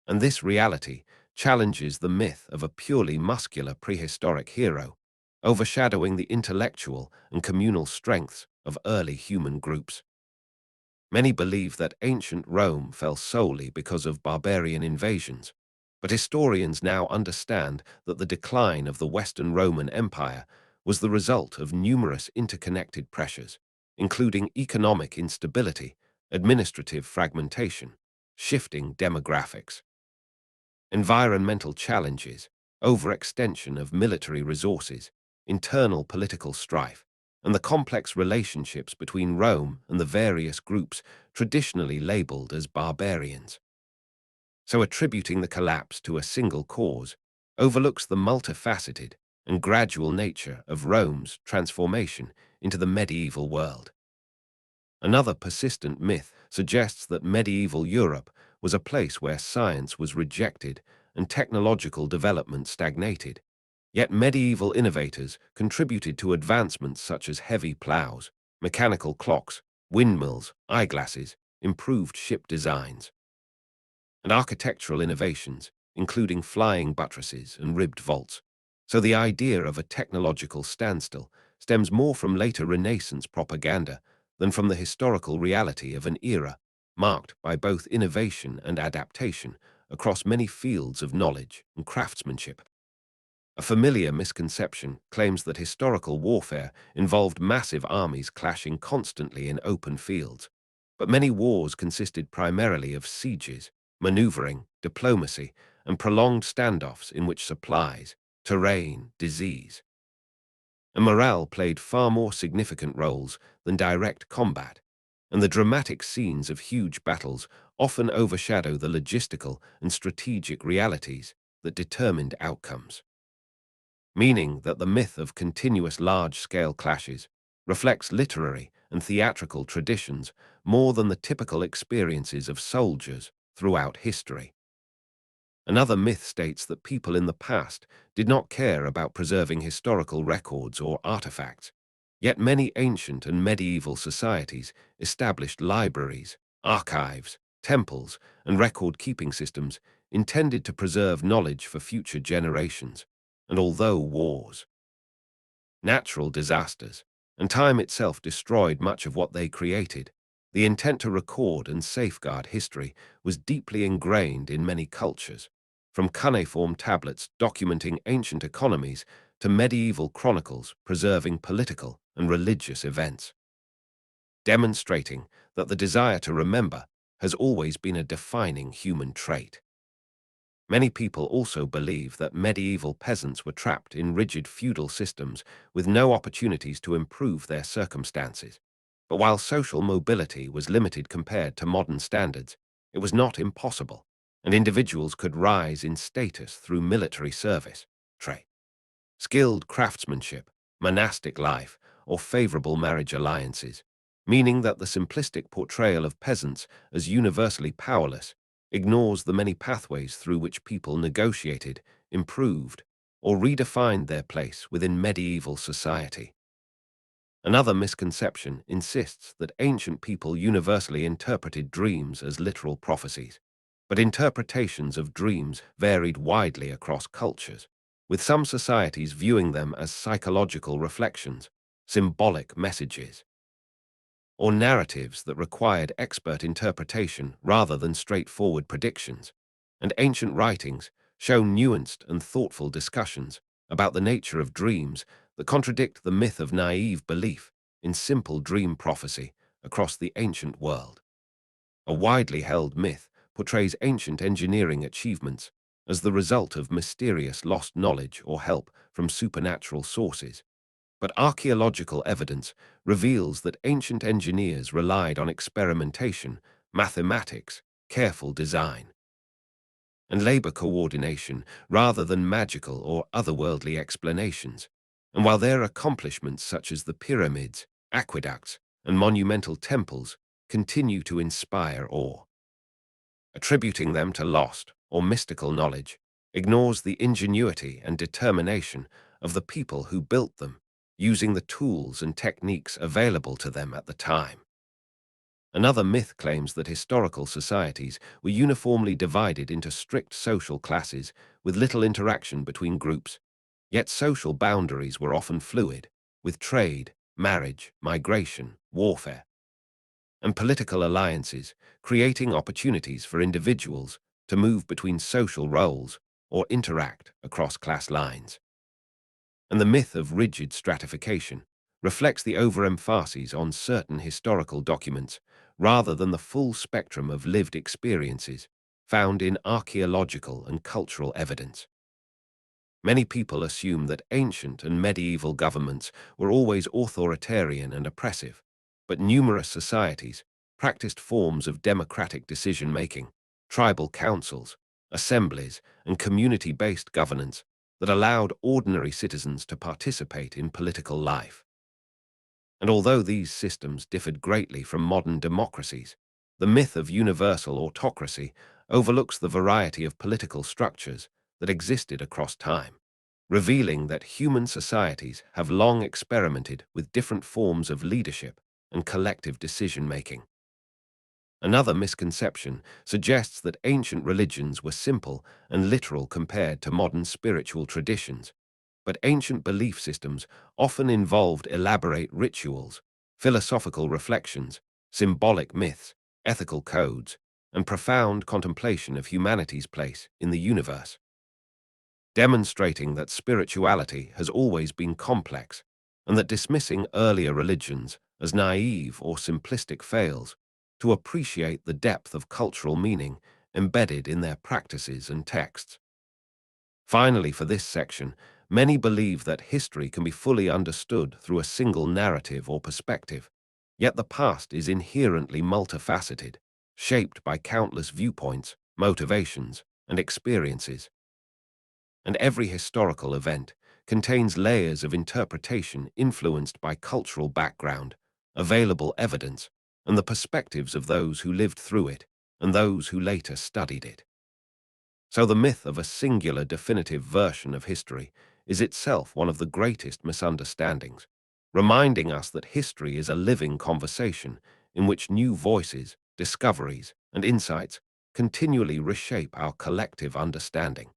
Speaker 1: And this reality challenges the myth of a purely muscular prehistoric hero, overshadowing the intellectual and communal strengths of early human groups. Many believe that ancient Rome fell solely because of barbarian invasions, but historians now understand that the decline of the Western Roman Empire was the result of numerous interconnected pressures, including economic instability, administrative fragmentation, shifting demographics, environmental challenges, overextension of military resources, internal political strife, and the complex relationships between Rome and the various groups traditionally labeled as barbarians. So attributing the collapse to a single cause overlooks the multifaceted and gradual nature of Rome's transformation into the medieval world. Another persistent myth suggests that medieval Europe was a place where science was rejected and technological development stagnated. Yet medieval innovators contributed to advancements such as heavy plows, mechanical clocks, windmills, eyeglasses, improved ship designs, and architectural innovations, including flying buttresses and ribbed vaults. So the idea of a technological standstill stems more from later Renaissance propaganda than from the historical reality of an era marked by both innovation and adaptation across many fields of knowledge and craftsmanship. A familiar misconception claims that historical warfare involved massive armies clashing constantly in open fields, but many wars consisted primarily of sieges, maneuvering, diplomacy, and prolonged standoffs in which supplies, terrain, disease, and morale played far more significant roles than direct combat, and the dramatic scenes of huge battles often overshadow the logistical and strategic realities that determined outcomes, meaning that the myth of continuous large-scale clashes reflects literary and theatrical traditions more than the typical experiences of soldiers throughout history. Another myth states that people in the past did not care about preserving historical records or artifacts, yet many ancient and medieval societies established libraries, archives, temples, and record-keeping systems intended to preserve knowledge for future generations. And although wars, natural disasters, and time itself destroyed much of what they created, the intent to record and safeguard history was deeply ingrained in many cultures, from cuneiform tablets documenting ancient economies to medieval chronicles preserving political and religious events, demonstrating that the desire to remember has always been a defining human trait. Many people also believe that medieval peasants were trapped in rigid feudal systems with no opportunities to improve their circumstances. But while social mobility was limited compared to modern standards, it was not impossible, and individuals could rise in status through military service, trade, skilled craftsmanship, monastic life, or favorable marriage alliances, meaning that the simplistic portrayal of peasants as universally powerless ignores the many pathways through which people negotiated, improved, or redefined their place within medieval society. Another misconception insists that ancient people universally interpreted dreams as literal prophecies, but interpretations of dreams varied widely across cultures, with some societies viewing them as psychological reflections, symbolic messages, or narratives that required expert interpretation rather than straightforward predictions, and ancient writings show nuanced and thoughtful discussions about the nature of dreams that contradict the myth of naive belief in simple dream prophecy across the ancient world. A widely held myth portrays ancient engineering achievements as the result of mysterious lost knowledge or help from supernatural sources, but archaeological evidence reveals that ancient engineers relied on experimentation, mathematics, careful design, and labor coordination rather than magical or otherworldly explanations. And while their accomplishments such as the pyramids, aqueducts, and monumental temples continue to inspire awe, attributing them to lost or mystical knowledge ignores the ingenuity and determination of the people who built them, using the tools and techniques available to them at the time. Another myth claims that historical societies were uniformly divided into strict social classes with little interaction between groups, yet social boundaries were often fluid, with trade, marriage, migration, warfare, and political alliances, creating opportunities for individuals to move between social roles or interact across class lines. And the myth of rigid stratification reflects the overemphasis on certain historical documents rather than the full spectrum of lived experiences found in archaeological and cultural evidence. Many people assume that ancient and medieval governments were always authoritarian and oppressive, but numerous societies practiced forms of democratic decision-making, tribal councils, assemblies, and community-based governance that allowed ordinary citizens to participate in political life. And although these systems differed greatly from modern democracies, the myth of universal autocracy overlooks the variety of political structures that existed across time, revealing that human societies have long experimented with different forms of leadership and collective decision-making. Another misconception suggests that ancient religions were simple and literal compared to modern spiritual traditions, but ancient belief systems often involved elaborate rituals, philosophical reflections, symbolic myths, ethical codes, and profound contemplation of humanity's place in the universe, demonstrating that spirituality has always been complex and that dismissing earlier religions as naive or simplistic fails to appreciate the depth of cultural meaning embedded in their practices and texts. Finally, for this section, many believe that history can be fully understood through a single narrative or perspective, yet the past is inherently multifaceted, shaped by countless viewpoints, motivations, and experiences. And every historical event contains layers of interpretation influenced by cultural background, available evidence, and the perspectives of those who lived through it and those who later studied it. So the myth of a singular definitive version of history is itself one of the greatest misunderstandings, reminding us that history is a living conversation in which new voices, discoveries, and insights continually reshape our collective understanding.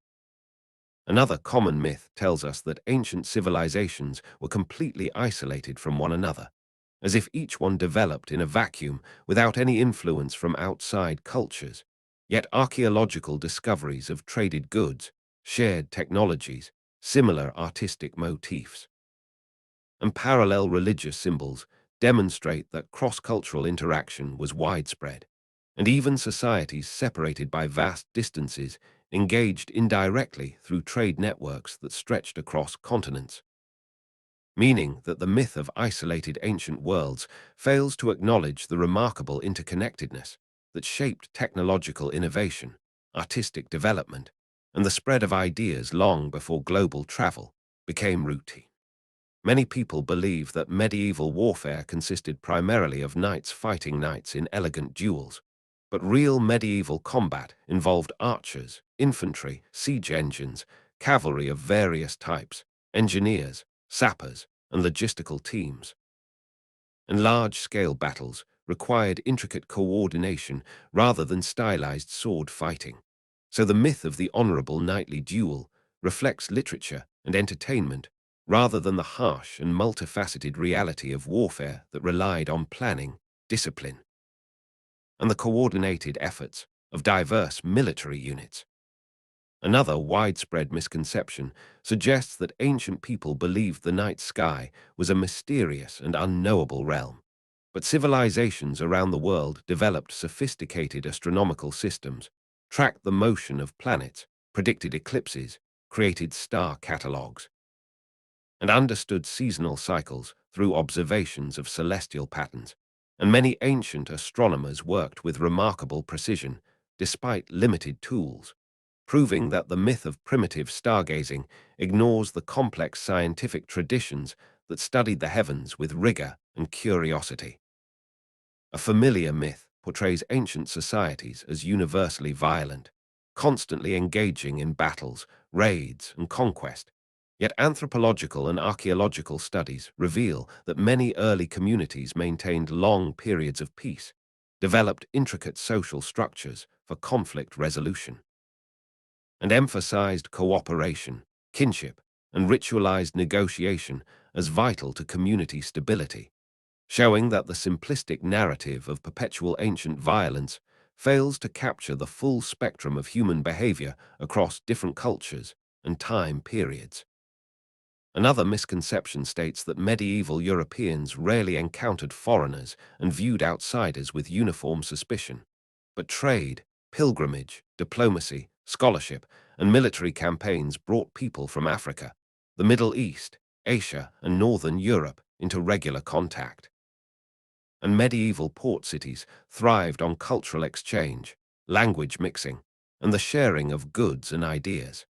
Speaker 1: Another common myth tells us that ancient civilizations were completely isolated from one another, as if each one developed in a vacuum without any influence from outside cultures. Yet archaeological discoveries of traded goods, shared technologies, similar artistic motifs, and parallel religious symbols demonstrate that cross-cultural interaction was widespread, and even societies separated by vast distances engaged indirectly through trade networks that stretched across continents, meaning that the myth of isolated ancient worlds fails to acknowledge the remarkable interconnectedness that shaped technological innovation, artistic development, and the spread of ideas long before global travel became routine. Many people believe that medieval warfare consisted primarily of knights fighting knights in elegant duels, but real medieval combat involved archers, infantry, siege engines, cavalry of various types, engineers, sappers, and logistical teams. And large-scale battles required intricate coordination rather than stylized sword fighting. So the myth of the honorable knightly duel reflects literature and entertainment rather than the harsh and multifaceted reality of warfare that relied on planning, discipline, and the coordinated efforts of diverse military units. Another widespread misconception suggests that ancient people believed the night sky was a mysterious and unknowable realm. But civilizations around the world developed sophisticated astronomical systems, tracked the motion of planets, predicted eclipses, created star catalogues, and understood seasonal cycles through observations of celestial patterns. And many ancient astronomers worked with remarkable precision, despite limited tools, proving that the myth of primitive stargazing ignores the complex scientific traditions that studied the heavens with rigor and curiosity. A familiar myth portrays ancient societies as universally violent, constantly engaging in battles, raids, and conquest. Yet anthropological and archaeological studies reveal that many early communities maintained long periods of peace, developed intricate social structures for conflict resolution, and emphasized cooperation, kinship, and ritualized negotiation as vital to community stability, showing that the simplistic narrative of perpetual ancient violence fails to capture the full spectrum of human behavior across different cultures and time periods. Another misconception states that medieval Europeans rarely encountered foreigners and viewed outsiders with uniform suspicion. But trade, pilgrimage, diplomacy, scholarship, and military campaigns brought people from Africa, the Middle East, Asia, and Northern Europe into regular contact. And medieval port cities thrived on cultural exchange, language mixing, and the sharing of goods and ideas,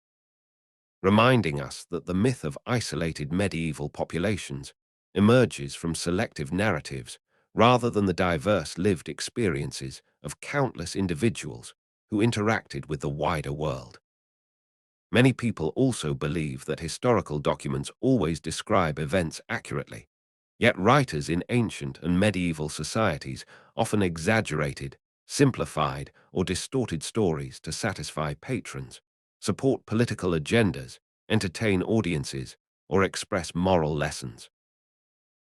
Speaker 1: reminding us that the myth of isolated medieval populations emerges from selective narratives rather than the diverse lived experiences of countless individuals who interacted with the wider world. Many people also believe that historical documents always describe events accurately, yet writers in ancient and medieval societies often exaggerated, simplified, or distorted stories to satisfy patrons, support political agendas, entertain audiences, or express moral lessons.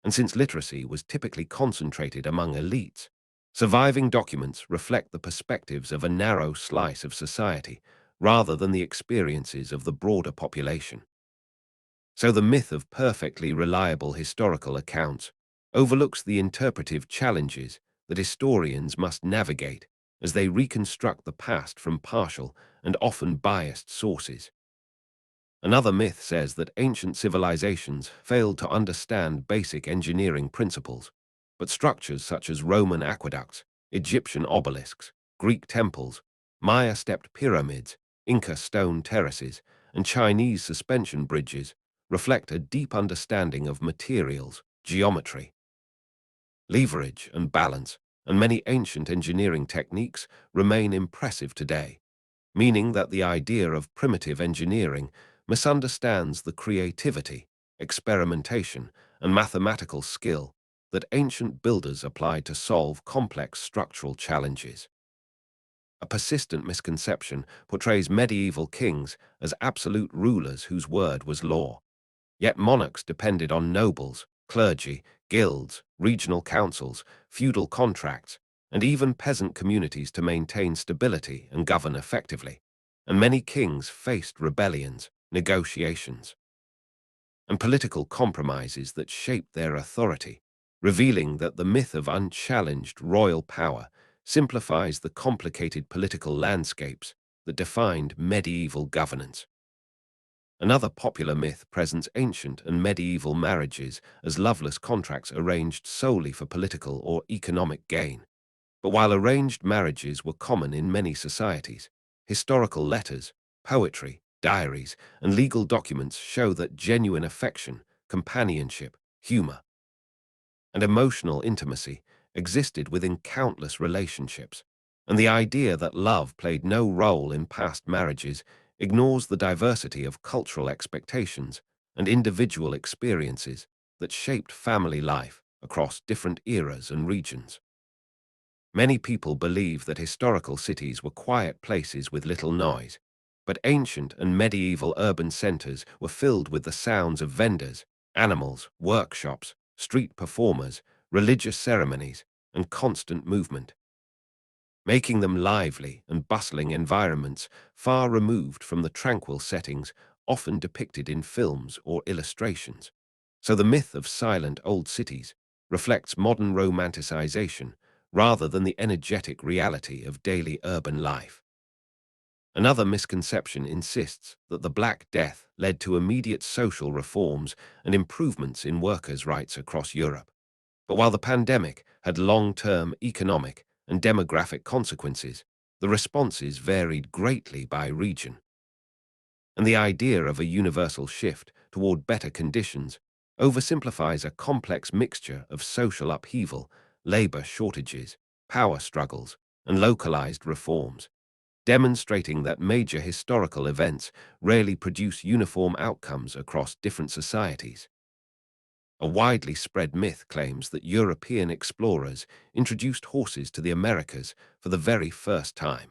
Speaker 1: And since literacy was typically concentrated among elites, surviving documents reflect the perspectives of a narrow slice of society rather than the experiences of the broader population. So the myth of perfectly reliable historical accounts overlooks the interpretive challenges that historians must navigate as they reconstruct the past from partial and often biased sources. Another myth says that ancient civilizations failed to understand basic engineering principles, but structures such as Roman aqueducts, Egyptian obelisks, Greek temples, Maya-stepped pyramids, Inca stone terraces, and Chinese suspension bridges reflect a deep understanding of materials, geometry, leverage, and balance, and many ancient engineering techniques remain impressive today, meaning that the idea of primitive engineering misunderstands the creativity, experimentation, and mathematical skill that ancient builders applied to solve complex structural challenges. A persistent misconception portrays medieval kings as absolute rulers whose word was law. Yet monarchs depended on nobles, clergy, guilds, regional councils, feudal contracts, and even peasant communities to maintain stability and govern effectively. And many kings faced rebellions, negotiations, and political compromises that shaped their authority, revealing that the myth of unchallenged royal power simplifies the complicated political landscapes that defined medieval governance. Another popular myth presents ancient and medieval marriages as loveless contracts arranged solely for political or economic gain. But while arranged marriages were common in many societies, historical letters, poetry, diaries, and legal documents show that genuine affection, companionship, humor, and emotional intimacy existed within countless relationships, and the idea that love played no role in past marriages ignores the diversity of cultural expectations and individual experiences that shaped family life across different eras and regions. Many people believe that historical cities were quiet places with little noise, but ancient and medieval urban centers were filled with the sounds of vendors, animals, workshops, street performers, religious ceremonies, and constant movement, making them lively and bustling environments far removed from the tranquil settings often depicted in films or illustrations. So the myth of silent old cities reflects modern romanticization rather than the energetic reality of daily urban life. Another misconception insists that the Black Death led to immediate social reforms and improvements in workers' rights across Europe. But while the pandemic had long-term economic and demographic consequences, the responses varied greatly by region. And the idea of a universal shift toward better conditions oversimplifies a complex mixture of social upheaval, labor shortages, power struggles, and localized reforms, demonstrating that major historical events rarely produce uniform outcomes across different societies. A widely spread myth claims that European explorers introduced horses to the Americas for the very first time.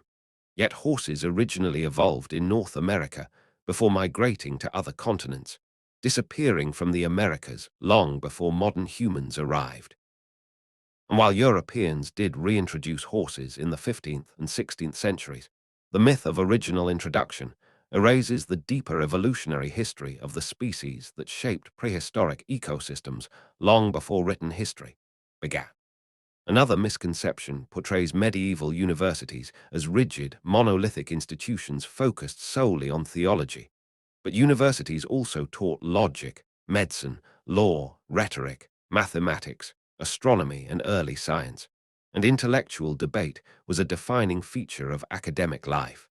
Speaker 1: Yet horses originally evolved in North America before migrating to other continents, disappearing from the Americas long before modern humans arrived. And while Europeans did reintroduce horses in the 15th and 16th centuries, the myth of original introduction erases the deeper evolutionary history of the species that shaped prehistoric ecosystems long before written history began. Another misconception portrays medieval universities as rigid, monolithic institutions focused solely on theology. But universities also taught logic, medicine, law, rhetoric, mathematics, astronomy, and early science. And intellectual debate was a defining feature of academic life,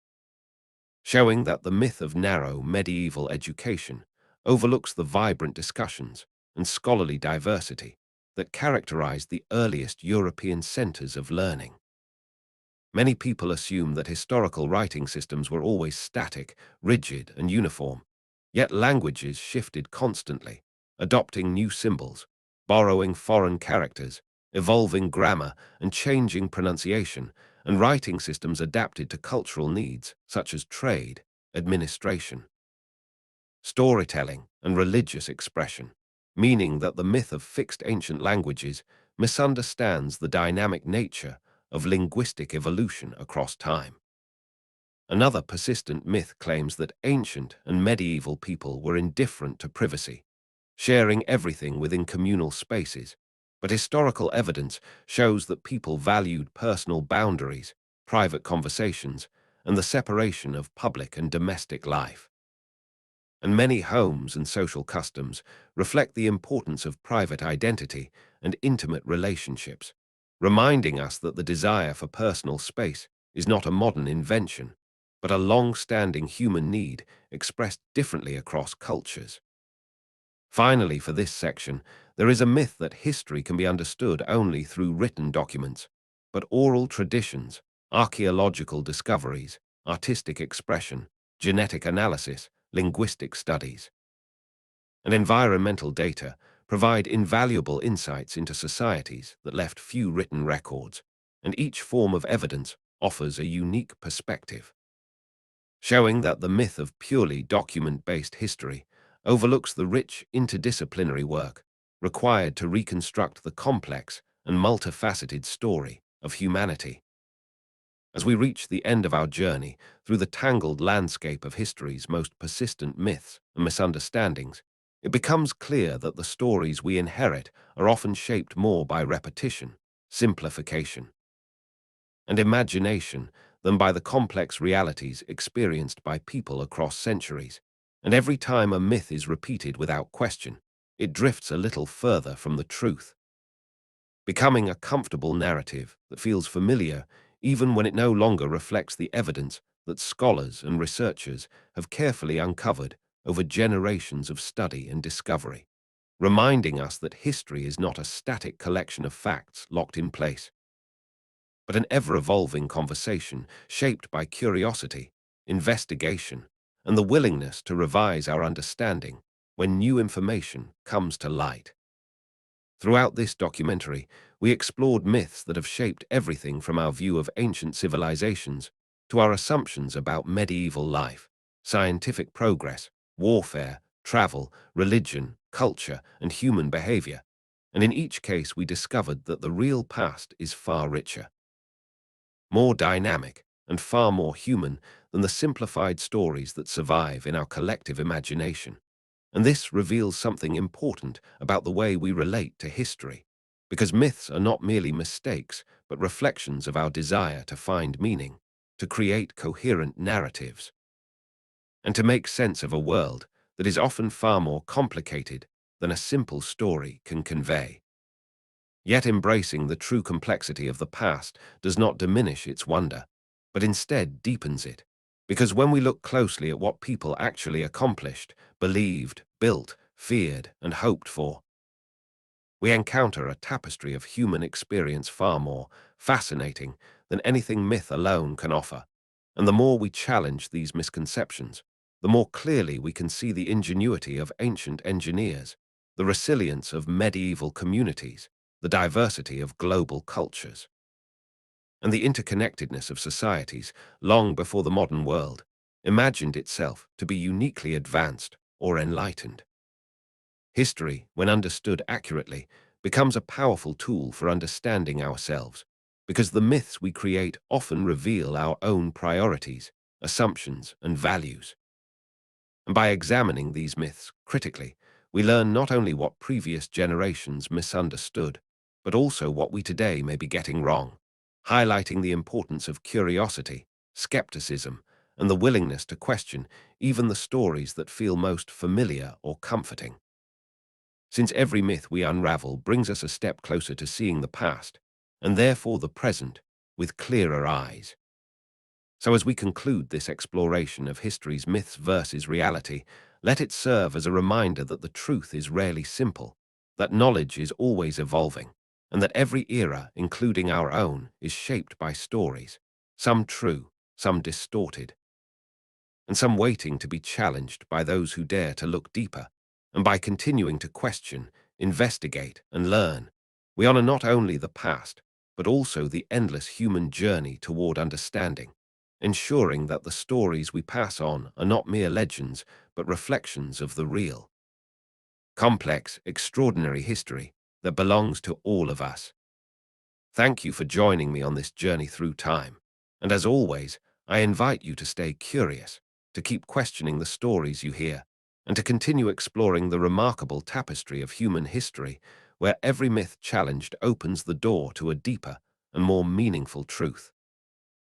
Speaker 1: showing that the myth of narrow medieval education overlooks the vibrant discussions and scholarly diversity that characterized the earliest European centers of learning. Many people assume that historical writing systems were always static, rigid, and uniform, yet languages shifted constantly, adopting new symbols, borrowing foreign characters, evolving grammar, and changing pronunciation, and writing systems adapted to cultural needs such as trade, administration, storytelling, and religious expression, meaning that the myth of fixed ancient languages misunderstands the dynamic nature of linguistic evolution across time. Another persistent myth claims that ancient and medieval people were indifferent to privacy, sharing everything within communal spaces, but historical evidence shows that people valued personal boundaries, private conversations, and the separation of public and domestic life. And many homes and social customs reflect the importance of private identity and intimate relationships, reminding us that the desire for personal space is not a modern invention, but a long-standing human need expressed differently across cultures. Finally, for this section, there is a myth that history can be understood only through written documents, but oral traditions, archaeological discoveries, artistic expression, genetic analysis, linguistic studies, and environmental data provide invaluable insights into societies that left few written records, and each form of evidence offers a unique perspective, showing that the myth of purely document-based history overlooks the rich interdisciplinary work required to reconstruct the complex and multifaceted story of humanity. As we reach the end of our journey through the tangled landscape of history's most persistent myths and misunderstandings, it becomes clear that the stories we inherit are often shaped more by repetition, simplification, and imagination than by the complex realities experienced by people across centuries. And every time a myth is repeated without question, it drifts a little further from the truth, becoming a comfortable narrative that feels familiar even when it no longer reflects the evidence that scholars and researchers have carefully uncovered over generations of study and discovery, reminding us that history is not a static collection of facts locked in place, but an ever-evolving conversation shaped by curiosity, investigation, and the willingness to revise our understanding when new information comes to light. Throughout this documentary, we explored myths that have shaped everything from our view of ancient civilizations to our assumptions about medieval life, scientific progress, warfare, travel, religion, culture, and human behavior. And in each case, we discovered that the real past is far richer, more dynamic, and far more human than the simplified stories that survive in our collective imagination. And this reveals something important about the way we relate to history, because myths are not merely mistakes, but reflections of our desire to find meaning, to create coherent narratives, and to make sense of a world that is often far more complicated than a simple story can convey. Yet embracing the true complexity of the past does not diminish its wonder, but instead deepens it. Because when we look closely at what people actually accomplished, believed, built, feared, and hoped for, we encounter a tapestry of human experience far more fascinating than anything myth alone can offer. And the more we challenge these misconceptions, the more clearly we can see the ingenuity of ancient engineers, the resilience of medieval communities, the diversity of global cultures, and the interconnectedness of societies long before the modern world imagined itself to be uniquely advanced or enlightened. History, when understood accurately, becomes a powerful tool for understanding ourselves, because the myths we create often reveal our own priorities, assumptions, and values. And by examining these myths critically, we learn not only what previous generations misunderstood, but also what we today may be getting wrong, highlighting the importance of curiosity, skepticism, and the willingness to question even the stories that feel most familiar or comforting. Since every myth we unravel brings us a step closer to seeing the past, and therefore the present, with clearer eyes. So as we conclude this exploration of history's myths versus reality, let it serve as a reminder that the truth is rarely simple, that knowledge is always evolving, and that every era, including our own, is shaped by stories, some true, some distorted, and some waiting to be challenged by those who dare to look deeper. And by continuing to question, investigate, and learn, we honor not only the past, but also the endless human journey toward understanding, ensuring that the stories we pass on are not mere legends, but reflections of the real, complex, extraordinary history that belongs to all of us. Thank you for joining me on this journey through time. And as always, I invite you to stay curious, to keep questioning the stories you hear, and to continue exploring the remarkable tapestry of human history, where every myth challenged opens the door to a deeper and more meaningful truth.